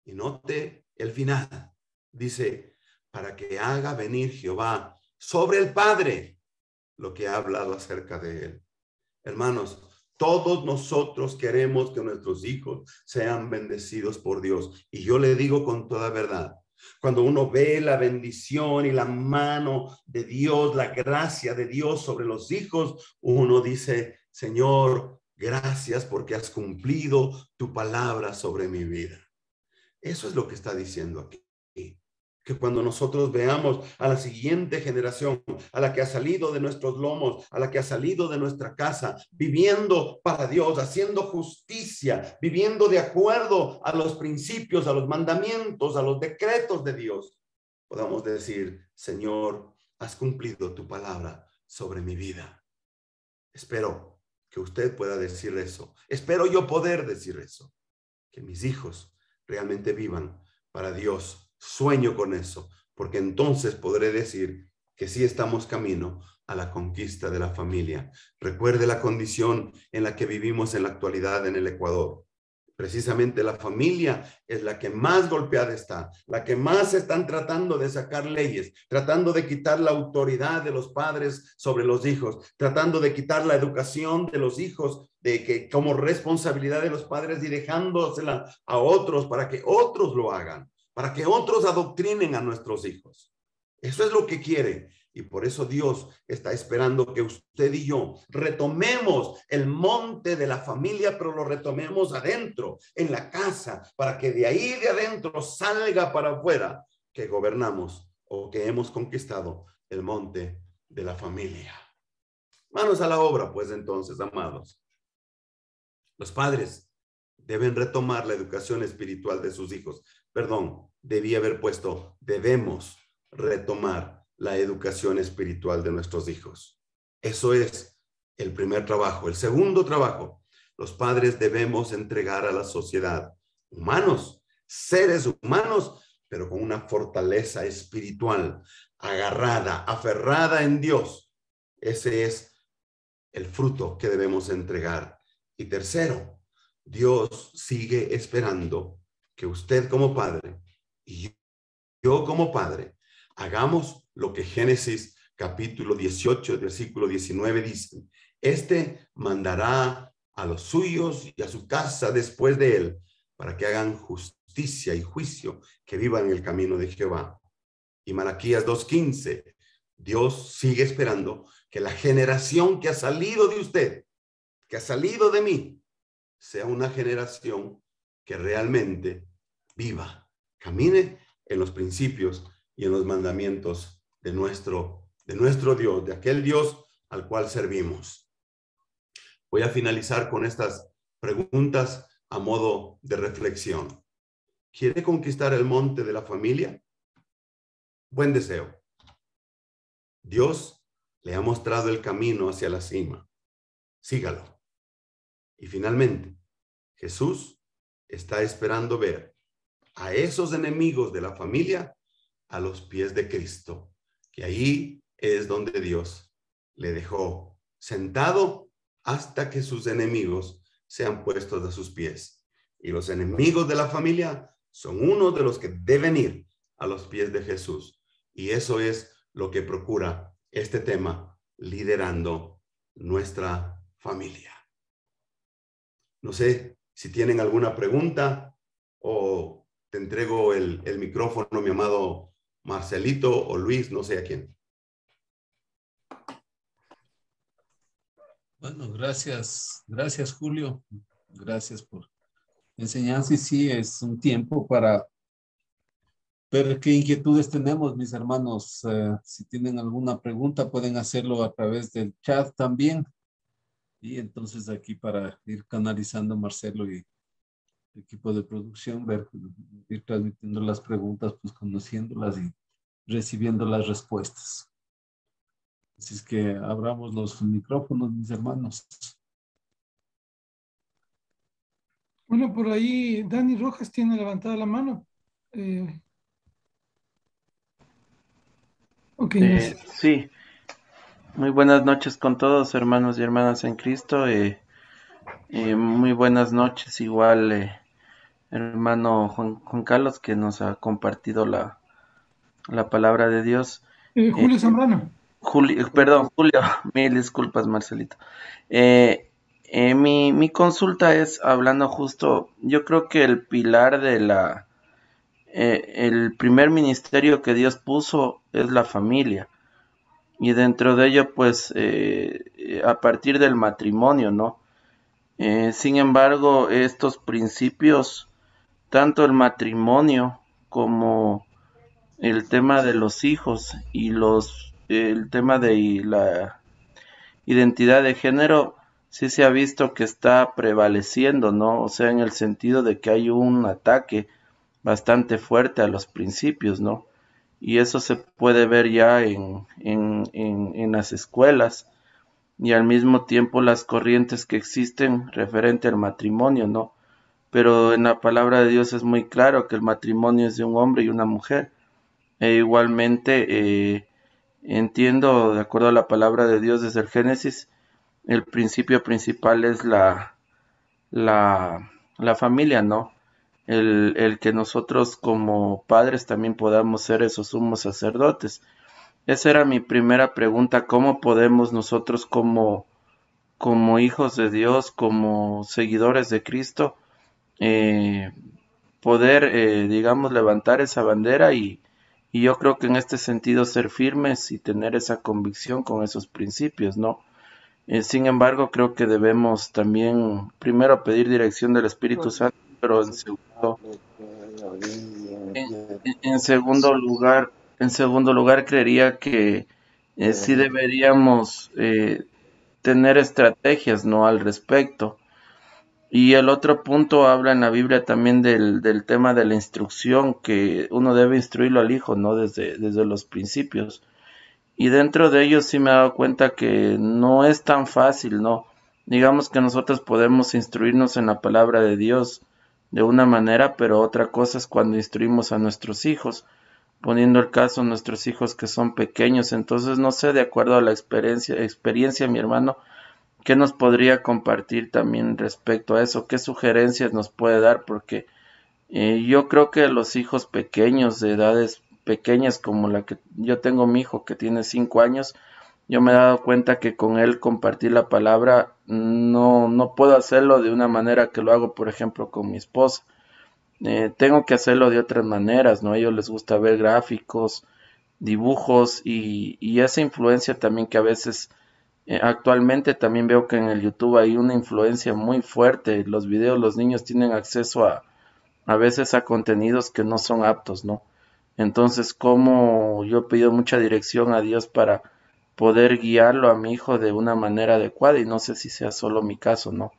Y note el final. Dice, para que haga venir Jehová sobre el Padre lo que ha hablado acerca de él. Hermanos, todos nosotros queremos que nuestros hijos sean bendecidos por Dios. Y yo le digo con toda verdad, cuando uno ve la bendición y la mano de Dios, la gracia de Dios sobre los hijos, uno dice, Señor, gracias porque has cumplido tu palabra sobre mi vida. Eso es lo que está diciendo aquí. Que cuando nosotros veamos a la siguiente generación, a la que ha salido de nuestros lomos, a la que ha salido de nuestra casa, viviendo para Dios, haciendo justicia, viviendo de acuerdo a los principios, a los mandamientos, a los decretos de Dios, podamos decir, Señor, has cumplido tu palabra sobre mi vida. Espero que usted pueda decir eso. Espero yo poder decir eso. Que mis hijos realmente vivan para Dios. Sueño con eso, porque entonces podré decir que sí estamos camino a la conquista de la familia. Recuerde la condición en la que vivimos en la actualidad en el Ecuador. Precisamente la familia es la que más golpeada está, la que más están tratando de sacar leyes, tratando de quitar la autoridad de los padres sobre los hijos, tratando de quitar la educación de los hijos, de que como responsabilidad de los padres y dejándosela a otros para que otros lo hagan, para que otros adoctrinen a nuestros hijos. Eso es lo que quiere. Y por eso Dios está esperando que usted y yo retomemos el monte de la familia, pero lo retomemos adentro, en la casa, para que de ahí de adentro salga para afuera que gobernamos o que hemos conquistado el monte de la familia. Manos a la obra, pues entonces, amados. Los padres deben retomar la educación espiritual de sus hijos. Perdón, debí haber puesto, debemos retomar la educación espiritual de nuestros hijos. Eso es el primer trabajo. El segundo trabajo, los padres debemos entregar a la sociedad humanos, seres humanos, pero con una fortaleza espiritual, agarrada, aferrada en Dios. Ese es el fruto que debemos entregar. Y tercero, Dios sigue esperando que usted como padre y yo como padre hagamos lo que Génesis capítulo 18, versículo 19 dice. Este mandará a los suyos y a su casa después de él para que hagan justicia y juicio, que vivan en el camino de Jehová. Y Malaquías 2:15, Dios sigue esperando que la generación que ha salido de usted, que ha salido de mí, sea una generación que realmente viva, camine en los principios y en los mandamientos de nuestro Dios, de aquel Dios al cual servimos. Voy a finalizar con estas preguntas a modo de reflexión. ¿Quiere conquistar el monte de la familia? Buen deseo. Dios le ha mostrado el camino hacia la cima. Sígalo. Y finalmente, Jesús está esperando ver a esos enemigos de la familia a los pies de Cristo, que ahí es donde Dios le dejó sentado hasta que sus enemigos sean puestos a sus pies. Y los enemigos de la familia son unos de los que deben ir a los pies de Jesús. Y eso es lo que procura este tema, liderando nuestra familia. No sé si tienen alguna pregunta o te entrego el micrófono, mi amado Marcelito o Luis, no sé a quién. Bueno, gracias Julio, gracias por enseñanza. Y sí, es un tiempo para ver qué inquietudes tenemos, mis hermanos. Si tienen alguna pregunta, pueden hacerlo a través del chat también. Y entonces aquí para ir canalizando Marcelo y el equipo de producción, ir transmitiendo las preguntas, pues conociéndolas y recibiendo las respuestas. Así es que abramos los micrófonos, mis hermanos. Bueno, por ahí Dani Rojas tiene levantada la mano. Ok, sí, muy buenas noches con todos, hermanos y hermanas en Cristo. Muy buenas noches, igual hermano Juan Carlos, que nos ha compartido la palabra de Dios. Julio Zambrano. Perdón, Julio, mil disculpas, Marcelito. Mi consulta es, hablando justo, yo creo que el pilar de el primer ministerio que Dios puso es la familia. Y dentro de ello, pues, a partir del matrimonio, ¿no? Sin embargo, estos principios, tanto el matrimonio como el tema de los hijos y el tema de la identidad de género, sí se ha visto que está prevaleciendo, ¿no? O sea, en el sentido de que hay un ataque bastante fuerte a los principios, ¿no? Y eso se puede ver ya en las escuelas y al mismo tiempo las corrientes que existen referente al matrimonio, ¿no? Pero en la palabra de Dios es muy claro que el matrimonio es de un hombre y una mujer. E igualmente entiendo, de acuerdo a la palabra de Dios desde el Génesis, el principio principal es la familia, ¿no? El que nosotros como padres también podamos ser esos sumos sacerdotes. Esa era mi primera pregunta, ¿cómo podemos nosotros como hijos de Dios, como seguidores de Cristo, eh, poder, digamos, levantar esa bandera y yo creo que en este sentido ser firmes y tener esa convicción con esos principios, ¿no? Sin embargo, creo que debemos también primero pedir dirección del Espíritu Santo, pero en segundo lugar creería que sí deberíamos tener estrategias, ¿no? Al respecto. Y el otro punto habla en la Biblia también del tema de la instrucción, que uno debe instruirlo al hijo, ¿no? Desde los principios. Y dentro de ellos sí me he dado cuenta que no es tan fácil, ¿no? Digamos que nosotros podemos instruirnos en la palabra de Dios de una manera, pero otra cosa es cuando instruimos a nuestros hijos, poniendo el caso a nuestros hijos que son pequeños. Entonces, no sé, de acuerdo a la experiencia, mi hermano, ¿qué nos podría compartir también respecto a eso? ¿Qué sugerencias nos puede dar? Porque yo creo que los hijos pequeños, de edades pequeñas como la que yo tengo, mi hijo que tiene 5 años, yo me he dado cuenta que con él compartir la palabra no puedo hacerlo de una manera que lo hago, por ejemplo, con mi esposa. Tengo que hacerlo de otras maneras, ¿no? A ellos les gusta ver gráficos, dibujos y esa influencia también que a veces actualmente también veo que en el YouTube hay una influencia muy fuerte. Los videos, los niños tienen acceso a veces a contenidos que no son aptos, ¿no? Entonces, como yo he pedido mucha dirección a Dios para poder guiarlo a mi hijo de una manera adecuada y no sé si sea solo mi caso, ¿no?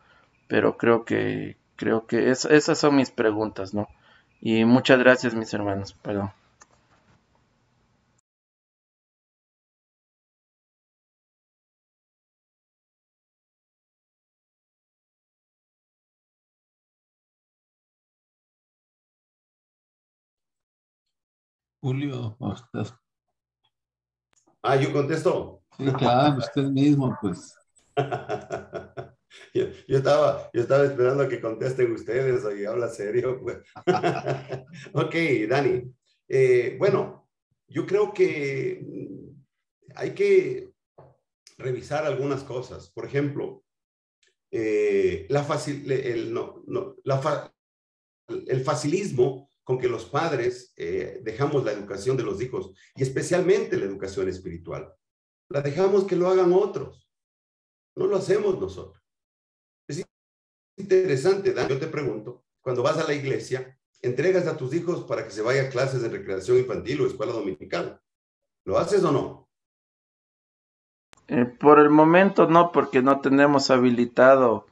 Pero creo que esas son mis preguntas, ¿no? Y muchas gracias, mis hermanos. Perdón. Julio, Yo contesto. sí, claro, usted mismo, pues. Yo estaba esperando a que contesten ustedes, oye, habla serio, pues. Ok, Dani. Bueno, yo creo que hay que revisar algunas cosas. Por ejemplo, el facilismo con que los padres dejamos la educación de los hijos y especialmente la educación espiritual. La dejamos que lo hagan otros, no lo hacemos nosotros. Es interesante, Dan, yo te pregunto, cuando vas a la iglesia, entregas a tus hijos para que se vayan a clases de recreación infantil o escuela dominical. ¿Lo haces o no? Por el momento no, porque no tenemos habilitado.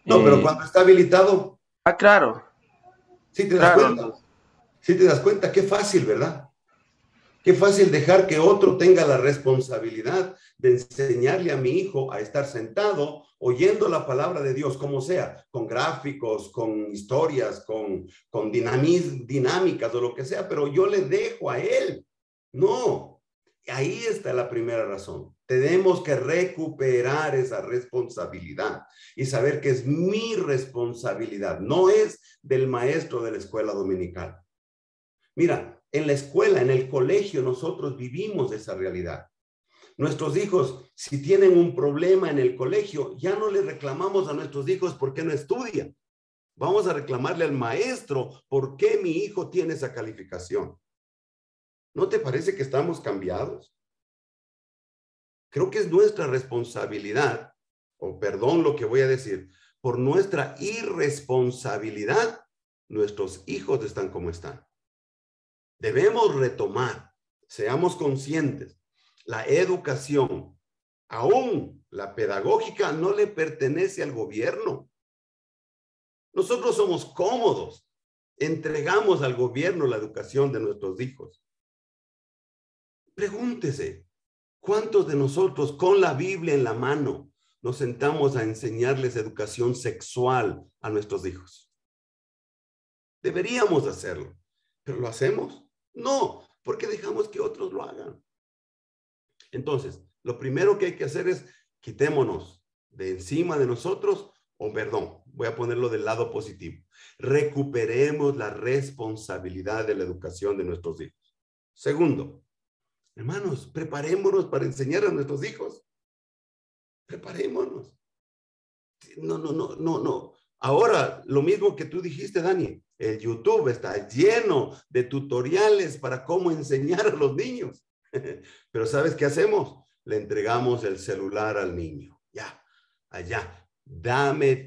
No, pero cuando está habilitado, Claro, sí te das claro. cuenta. Sí te das cuenta, qué fácil, ¿verdad? Qué fácil dejar que otro tenga la responsabilidad de enseñarle a mi hijo a estar sentado oyendo la palabra de Dios, como sea, con gráficos, con historias, con dinámicas o lo que sea, pero yo le dejo a él. No, Ahí está la primera razón. Tenemos que recuperar esa responsabilidad y saber que es mi responsabilidad, no es del maestro de la escuela dominical. Mira, en la escuela, en el colegio, nosotros vivimos esa realidad. Nuestros hijos, si tienen un problema en el colegio, ya no le reclamamos a nuestros hijos por qué no estudian. Vamos a reclamarle al maestro por qué mi hijo tiene esa calificación. ¿No te parece que estamos cambiados? Creo que es nuestra responsabilidad, o perdón lo que voy a decir, por nuestra irresponsabilidad, nuestros hijos están como están. Debemos retomar, seamos conscientes, la educación, aún la pedagógica, no le pertenece al gobierno. Nosotros somos cómodos, entregamos al gobierno la educación de nuestros hijos. Pregúntese, ¿cuántos de nosotros con la Biblia en la mano nos sentamos a enseñarles educación sexual a nuestros hijos? Deberíamos hacerlo, pero ¿lo hacemos? No, porque dejamos que otros lo hagan. Entonces, lo primero que hay que hacer es quitémonos de encima de nosotros, o perdón, voy a ponerlo del lado positivo. Recuperemos la responsabilidad de la educación de nuestros hijos. Segundo, hermanos, preparémonos para enseñar a nuestros hijos. Preparémonos. No. Ahora, lo mismo que tú dijiste, Dani, el YouTube está lleno de tutoriales para cómo enseñar a los niños. Pero ¿sabes qué hacemos? Le entregamos el celular al niño. Ya, allá.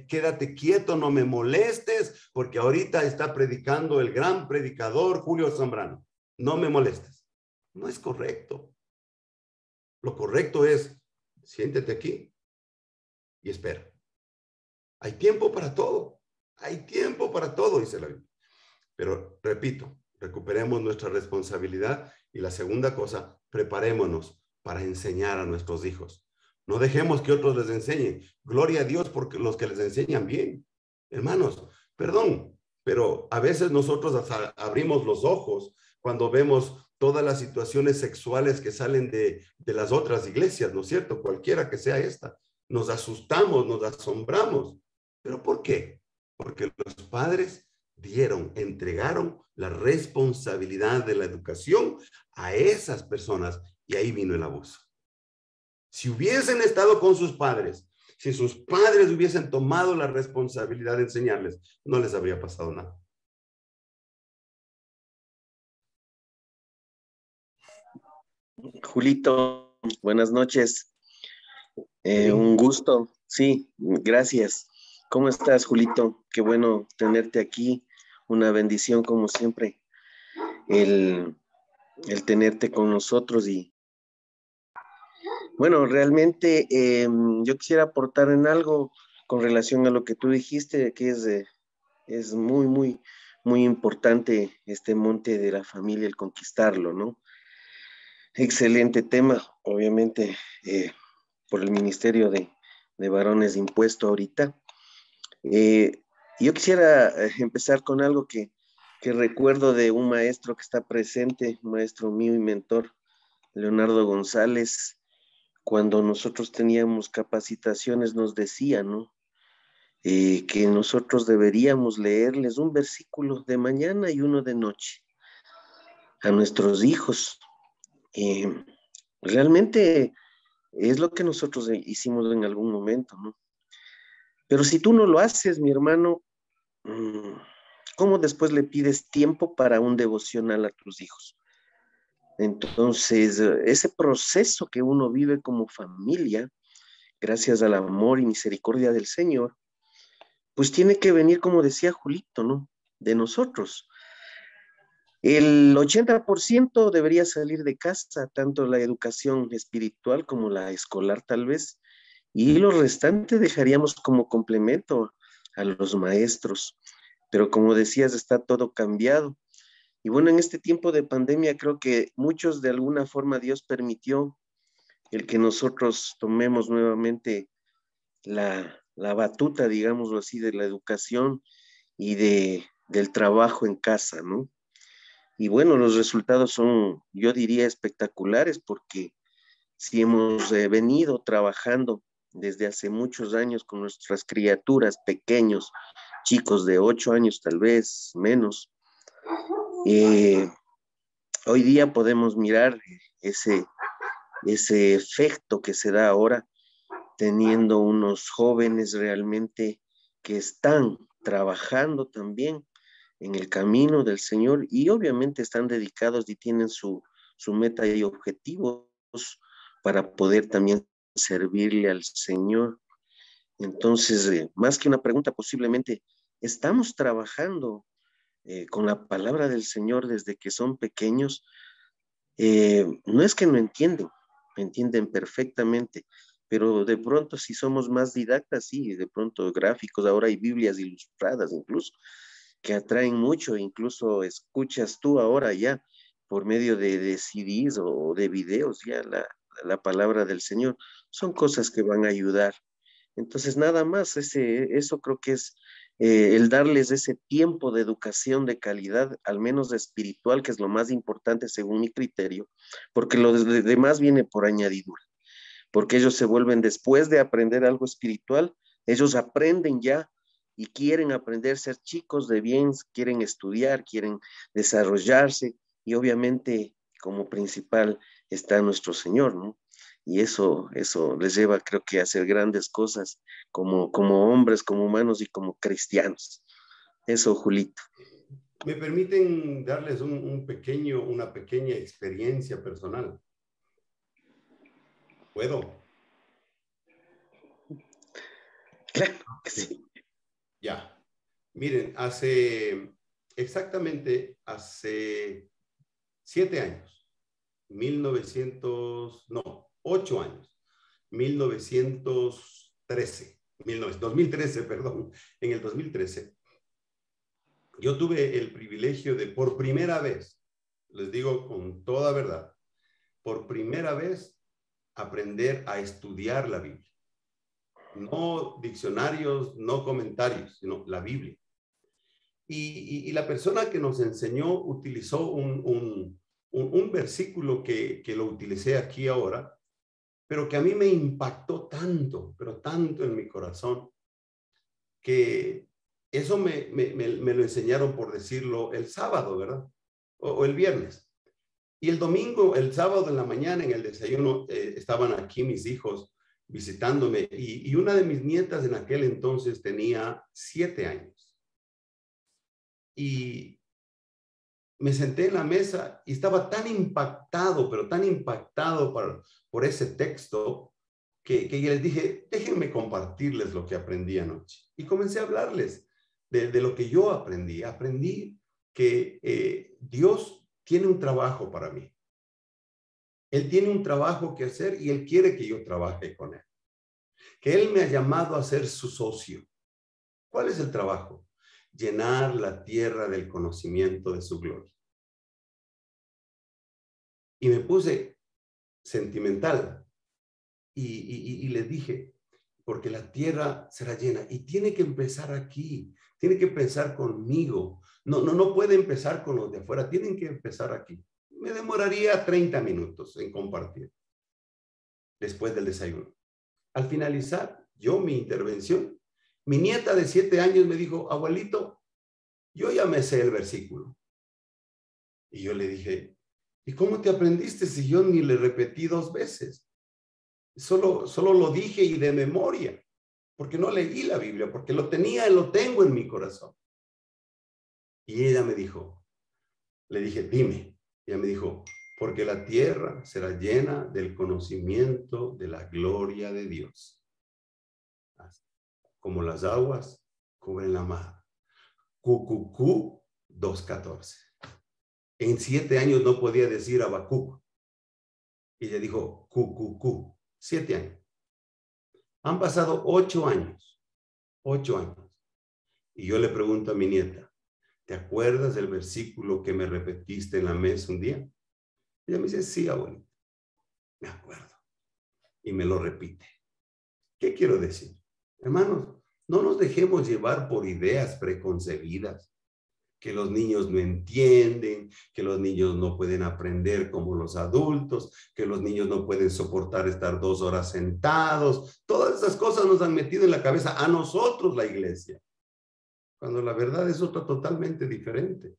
Quédate quieto, no me molestes, porque ahorita está predicando el gran predicador Julio Zambrano. No me molestes. No es correcto. Lo correcto es, siéntete aquí y espera. Hay tiempo para todo. Hay tiempo para todo, dice la Biblia. Pero repito, recuperemos nuestra responsabilidad. Y la segunda cosa, preparémonos para enseñar a nuestros hijos. No dejemos que otros les enseñen. Gloria a Dios por los que les enseñan bien. Hermanos, perdón, pero a veces nosotros hasta abrimos los ojos cuando vemos todas las situaciones sexuales que salen de las otras iglesias, ¿no es cierto? Cualquiera que sea esta. Nos asustamos, nos asombramos. ¿Pero por qué? Porque los padres entregaron la responsabilidad de la educación a esas personas y ahí vino el abuso. Si hubiesen estado con sus padres, si sus padres hubiesen tomado la responsabilidad de enseñarles, no les habría pasado nada. Julito, buenas noches. Sí. Un gusto. Sí, gracias. ¿Cómo estás, Julito? Qué bueno tenerte aquí. Una bendición, como siempre, el tenerte con nosotros. Y bueno, realmente yo quisiera aportar en algo con relación a lo que tú dijiste, que es muy importante este monte de la familia, el conquistarlo, ¿no? Excelente tema, obviamente, por el Ministerio de Varones de Impuesto ahorita. Yo quisiera empezar con algo que recuerdo de un maestro que está presente, un maestro mío y mentor, Leonardo González. Cuando nosotros teníamos capacitaciones nos decía, ¿no? Que nosotros deberíamos leerles un versículo de mañana y uno de noche a nuestros hijos. Realmente es lo que nosotros hicimos en algún momento, ¿no? Pero si tú no lo haces, mi hermano, ¿cómo después le pides tiempo para un devocional a tus hijos? Entonces, ese proceso que uno vive como familia, gracias al amor y misericordia del Señor, pues tiene que venir, como decía Julito, ¿no? De nosotros. El 80% debería salir de casa, tanto la educación espiritual como la escolar tal vez, y lo restante dejaríamos como complemento a los maestros. Pero como decías, está todo cambiado. Y bueno, en este tiempo de pandemia creo que muchos de alguna forma Dios permitió el que nosotros tomemos nuevamente la batuta, digámoslo así, de la educación y del trabajo en casa, ¿no? Y bueno, los resultados son, yo diría, espectaculares porque si hemos venido trabajando desde hace muchos años con nuestras criaturas pequeños, chicos de 8 años tal vez, menos, hoy día podemos mirar ese efecto que se da ahora teniendo unos jóvenes realmente que están trabajando también en el camino del Señor y obviamente están dedicados y tienen su meta y objetivos para poder también servirle al Señor. Entonces, más que una pregunta, posiblemente estamos trabajando con la palabra del Señor desde que son pequeños. No es que no entienden, entienden perfectamente, pero de pronto si somos más didactas, sí, de pronto gráficos, ahora hay Biblias ilustradas incluso, que atraen mucho, incluso escuchas tú ahora ya por medio de CDs o de videos ya la palabra del Señor, son cosas que van a ayudar. Entonces, nada más, eso creo que es el darles ese tiempo de educación de calidad, al menos espiritual, que es lo más importante según mi criterio, porque lo demás viene por añadidura, porque ellos se vuelven después de aprender algo espiritual, ellos aprenden ya y quieren aprender a ser chicos de bien, quieren estudiar, quieren desarrollarse y obviamente como principal está nuestro Señor, ¿no? Y eso les lleva, creo que, a hacer grandes cosas como hombres, como humanos y como cristianos. Eso, Julito. ¿Me permiten darles una pequeña experiencia personal? ¿Puedo? Claro que sí. Ya. Miren, exactamente hace 7 años, 8 años, 2013, perdón, en el 2013, yo tuve el privilegio de, por primera vez, les digo con toda verdad, por primera vez aprender a estudiar la Biblia. No diccionarios, no comentarios, sino la Biblia. Y la persona que nos enseñó utilizó un versículo que lo utilicé aquí ahora, pero que a mí me impactó tanto, pero tanto en mi corazón, que eso me lo enseñaron, por decirlo, el sábado, ¿verdad? O el viernes. Y el domingo, el sábado en la mañana, en el desayuno, estaban aquí mis hijos visitándome y una de mis nietas en aquel entonces tenía 7 años. Y me senté en la mesa y estaba tan impactado, pero tan impactado por ese texto, que les dije, déjenme compartirles lo que aprendí anoche. Y comencé a hablarles de lo que yo aprendí. Aprendí que Dios tiene un trabajo para mí. Él tiene un trabajo que hacer y Él quiere que yo trabaje con Él. Que Él me ha llamado a ser su socio. ¿Cuál es el trabajo? Llenar la tierra del conocimiento de su gloria. Y me puse sentimental y les dije, porque la tierra será llena y tiene que empezar aquí, tiene que empezar conmigo. No puede empezar con los de afuera, tienen que empezar aquí. Me demoraría 30 minutos en compartir después del desayuno. Al finalizar mi intervención, mi nieta de 7 años me dijo, abuelito, yo ya me sé el versículo. Y yo le dije, ¿y cómo te aprendiste si yo ni le repetí 2 veces? Solo lo dije y de memoria, porque no leí la Biblia, porque lo tengo en mi corazón. Y ella me dijo, le dije, dime. Y ella me dijo, porque la tierra será llena del conocimiento de la gloria de Dios. Como las aguas cubren la mar. Cucucú 2:14. En 7 años no podía decir Habacuc. Y ella dijo, cucucú. 7 años. Han pasado 8 años. 8 años. Y yo le pregunto a mi nieta, ¿te acuerdas del versículo que me repetiste en la mesa un día? Ella me dice, sí, abuelita. Me acuerdo. Y me lo repite. ¿Qué quiero decir? Hermanos, no nos dejemos llevar por ideas preconcebidas. que los niños no entienden, que los niños no pueden aprender como los adultos, que los niños no pueden soportar estar 2 horas sentados. Todas esas cosas nos han metido en la cabeza a nosotros, la iglesia, cuando la verdad es otra totalmente diferente.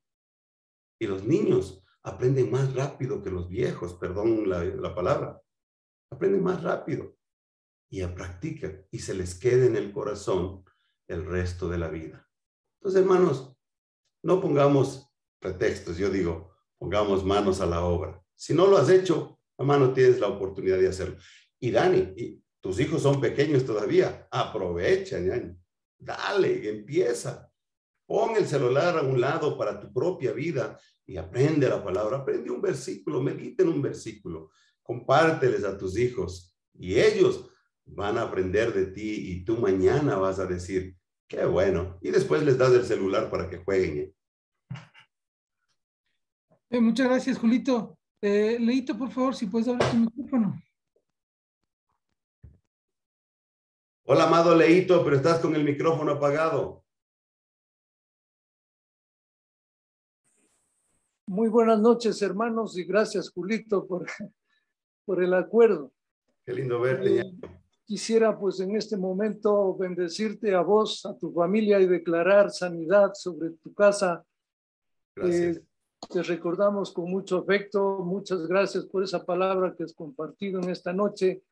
Y los niños aprenden más rápido que los viejos, perdón la palabra, aprenden más rápido y practican y se les queda en el corazón el resto de la vida. Entonces, hermanos, no pongamos pretextos, yo digo, pongamos manos a la obra. Si no lo has hecho, hermano, tienes la oportunidad de hacerlo. Y Dani, tus hijos son pequeños todavía, aprovecha, ñaño. Dale, empieza. Pon el celular a un lado para tu propia vida y aprende la palabra. Aprende un versículo, medita en un versículo. Compárteles a tus hijos y ellos van a aprender de ti y tú mañana vas a decir, qué bueno. Y después les das el celular para que jueguen. Muchas gracias, Julito. Leito, por favor, si puedes abrir tu micrófono. Hola, amado Leito, pero estás con el micrófono apagado. Muy buenas noches, hermanos, y gracias, Julito, por el acuerdo. Qué lindo verte. Quisiera, pues, en este momento bendecirte a vos, a tu familia y declarar sanidad sobre tu casa. Gracias. Te recordamos con mucho afecto. Muchas gracias por esa palabra que has compartido en esta noche.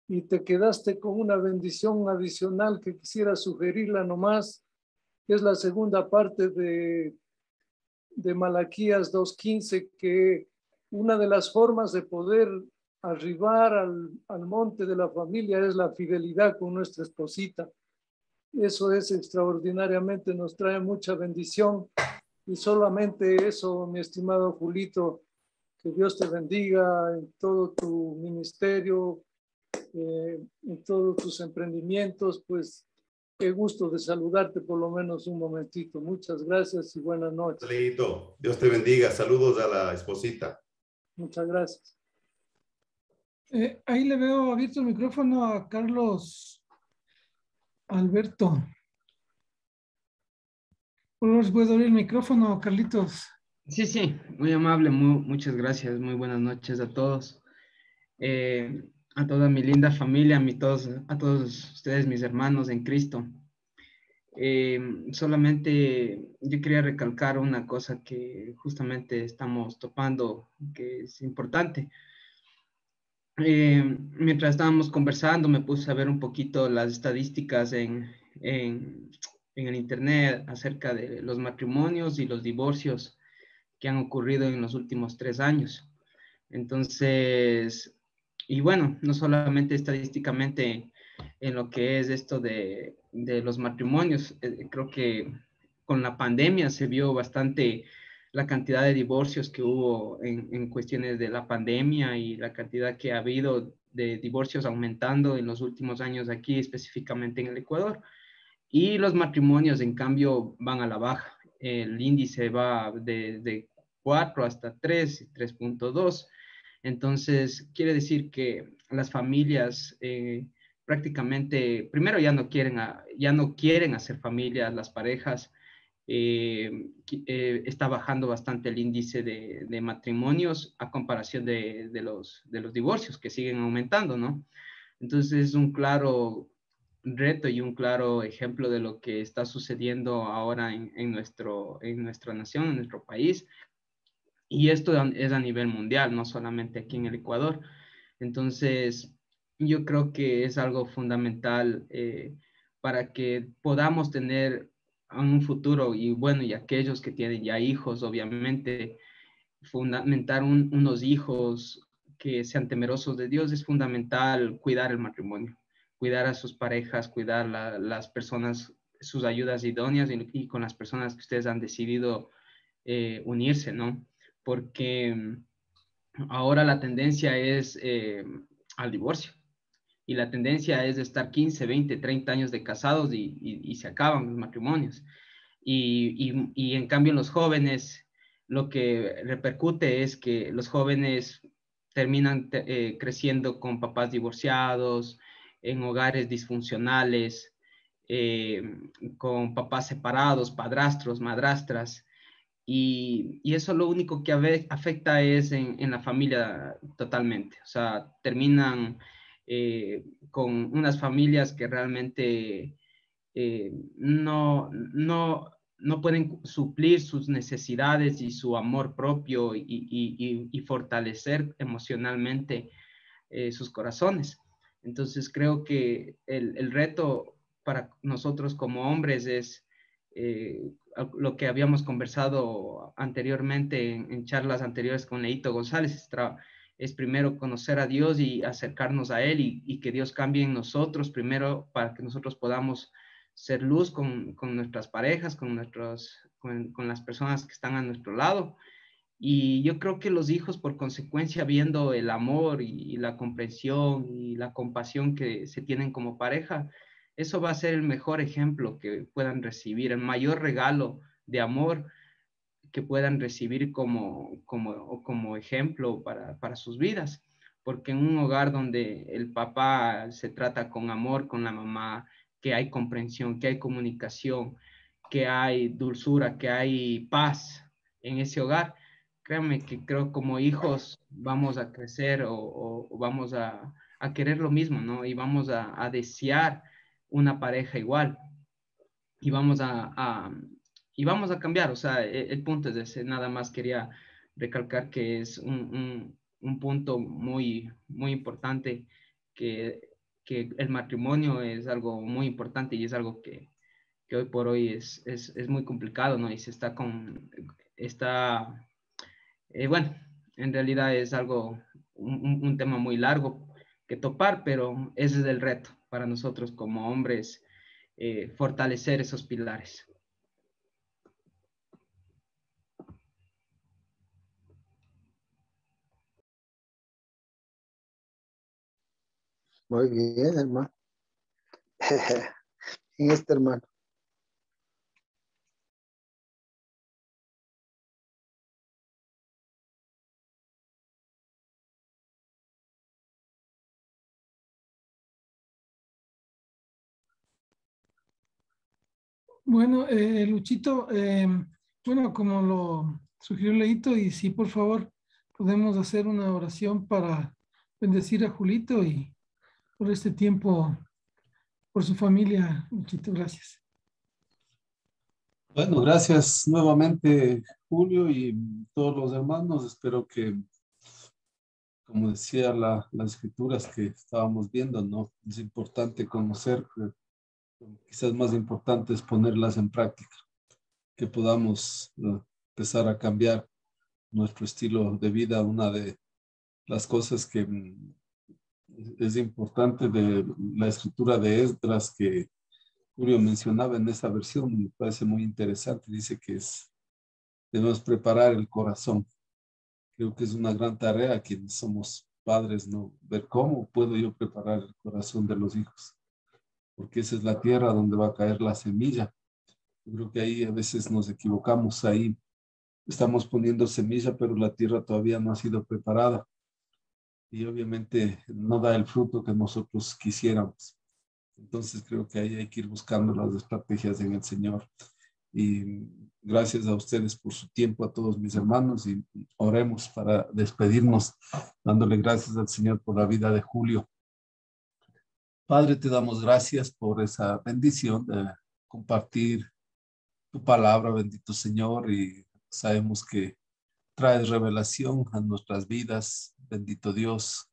Y te quedaste con una bendición adicional que quisiera sugerirla nomás, que es la segunda parte de Malaquías 2:15, que una de las formas de poder arribar al monte de la familia es la fidelidad con nuestra esposita. Eso es extraordinariamente, nos trae mucha bendición. Y solamente eso, mi estimado Julito, que Dios te bendiga en todo tu ministerio, en todos tus emprendimientos. Pues qué gusto de saludarte por lo menos un momentito. Muchas gracias y buenas noches. Leito, Dios te bendiga. Saludos a la esposita. Muchas gracias. Ahí le veo abierto el micrófono a Carlos Alberto. Por favor, ¿puedes abrir el micrófono, Carlitos? Sí, muy amable, muchas gracias, muy buenas noches a todos, a toda mi linda familia, a todos ustedes, mis hermanos en Cristo. Solamente yo quería recalcar una cosa que justamente estamos topando, que es importante. Mientras estábamos conversando, me puse a ver un poquito las estadísticas en el internet acerca de los matrimonios y los divorcios que han ocurrido en los últimos 3 años. Entonces, y bueno, no solamente estadísticamente en lo que es esto de los matrimonios, creo que con la pandemia se vio bastante la cantidad de divorcios que hubo en cuestiones de la pandemia y la cantidad que ha habido de divorcios aumentando en los últimos años aquí, específicamente en el Ecuador. Y los matrimonios, en cambio, van a la baja. El índice va de 4 hasta 3, 3.2. Entonces, quiere decir que las familias prácticamente, primero ya no quieren hacer familias, las parejas. Está bajando bastante el índice de matrimonios a comparación de los divorcios, que siguen aumentando, ¿no? Entonces, es un claro reto y un claro ejemplo de lo que está sucediendo ahora en nuestra nación, en nuestro país. Y esto es a nivel mundial, no solamente aquí en el Ecuador. Entonces, yo creo que es algo fundamental para que podamos tener un futuro, y bueno, y aquellos que tienen ya hijos, obviamente, fundamentar unos hijos que sean temerosos de Dios. Es fundamental cuidar el matrimonio, cuidar a sus parejas, cuidar las personas, sus ayudas idóneas y con las personas que ustedes han decidido unirse, ¿no? Porque ahora la tendencia es al divorcio, y la tendencia es de estar 15, 20, 30 años de casados y se acaban los matrimonios. Y en cambio los jóvenes, lo que repercute es que los jóvenes terminan creciendo con papás divorciados, en hogares disfuncionales, con papás separados, padrastros, madrastras, y eso lo único que afecta es en la familia totalmente. O sea, terminan con unas familias que realmente no pueden suplir sus necesidades y su amor propio y fortalecer emocionalmente sus corazones. Entonces creo que el reto para nosotros como hombres es lo que habíamos conversado anteriormente en charlas anteriores con Leito González, es primero conocer a Dios y acercarnos a Él y que Dios cambie en nosotros primero para que nosotros podamos ser luz con nuestras parejas, con las personas que están a nuestro lado. Y yo creo que los hijos, por consecuencia, viendo el amor y la comprensión y la compasión que se tienen como pareja, eso va a ser el mejor ejemplo que puedan recibir, el mayor regalo de amor que puedan recibir como ejemplo para sus vidas. Porque en un hogar donde el papá se trata con amor con la mamá, que hay comprensión, que hay comunicación, que hay dulzura, que hay paz en ese hogar, créanme que creo como hijos vamos a crecer o vamos a querer lo mismo, ¿no? Y vamos a desear una pareja igual y y vamos a cambiar. O sea, el punto es ese. Nada más quería recalcar que es un punto muy, muy importante, que el matrimonio es algo muy importante y es algo que hoy por hoy es muy complicado, ¿no? Y bueno, en realidad es un tema muy largo que topar, pero ese es el reto para nosotros como hombres, fortalecer esos pilares. Muy bien, hermano. En este hermano. Bueno, Luchito, bueno, como lo sugirió Leito, y sí, por favor, podemos hacer una oración para bendecir a Julito y por este tiempo, por su familia, Luchito, gracias. Bueno, gracias nuevamente, Julio, y todos los hermanos. Espero que, como decía las escrituras que estábamos viendo, ¿no? Es importante conocer, quizás más importante es ponerlas en práctica, que podamos empezar a cambiar nuestro estilo de vida. Una de las cosas que es importante de la escritura de Esdras que Julio mencionaba en esa versión, me parece muy interesante. Dice que debemos preparar el corazón. Creo que es una gran tarea quienes somos padres, ¿no? Ver cómo puedo yo preparar el corazón de los hijos, porque esa es la tierra donde va a caer la semilla. Yo creo que ahí a veces nos equivocamos, ahí estamos poniendo semilla, pero la tierra todavía no ha sido preparada y obviamente no da el fruto que nosotros quisiéramos. Entonces creo que ahí hay que ir buscando las estrategias en el Señor. Y gracias a ustedes por su tiempo, a todos mis hermanos, y oremos para despedirnos, dándole gracias al Señor por la vida de Julio. Padre, te damos gracias por esa bendición de compartir tu palabra, bendito Señor, y sabemos que traes revelación a nuestras vidas, bendito Dios,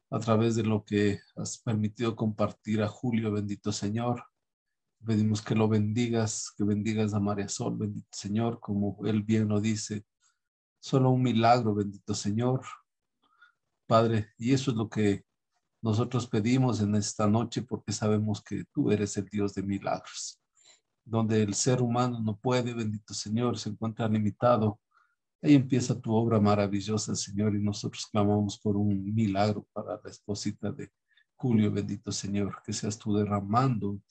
a través de lo que has permitido compartir a Julio, bendito Señor. Pedimos que lo bendigas, que bendigas a María Sol, bendito Señor, como él bien lo dice. Solo un milagro, bendito Señor. Padre, y eso es lo que nosotros pedimos en esta noche, porque sabemos que tú eres el Dios de milagros. Donde el ser humano no puede, bendito Señor, se encuentra limitado. Ahí empieza tu obra maravillosa, Señor, y nosotros clamamos por un milagro para la esposita de Julio, bendito Señor, que seas tú derramando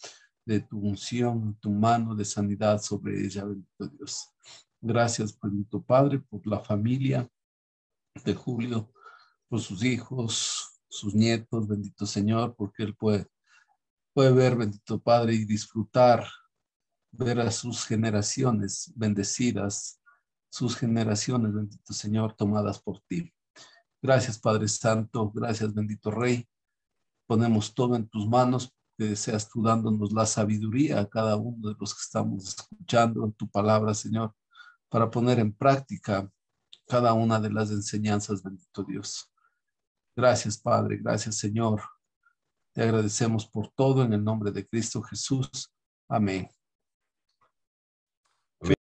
de tu unción, tu mano de sanidad sobre ella, bendito Dios. Gracias, bendito Padre, por la familia de Julio, por sus hijos, sus nietos, bendito Señor, porque él puede puede ver, bendito Padre, y disfrutar, ver a sus generaciones bendecidas, sus generaciones, bendito Señor, tomadas por ti. Gracias, Padre Santo, gracias, bendito Rey. Ponemos todo en tus manos, que seas tú dándonos la sabiduría a cada uno de los que estamos escuchando tu palabra, Señor, para poner en práctica cada una de las enseñanzas, bendito Dios. Gracias, Padre, gracias, Señor. Te agradecemos por todo en el nombre de Cristo Jesús. Amén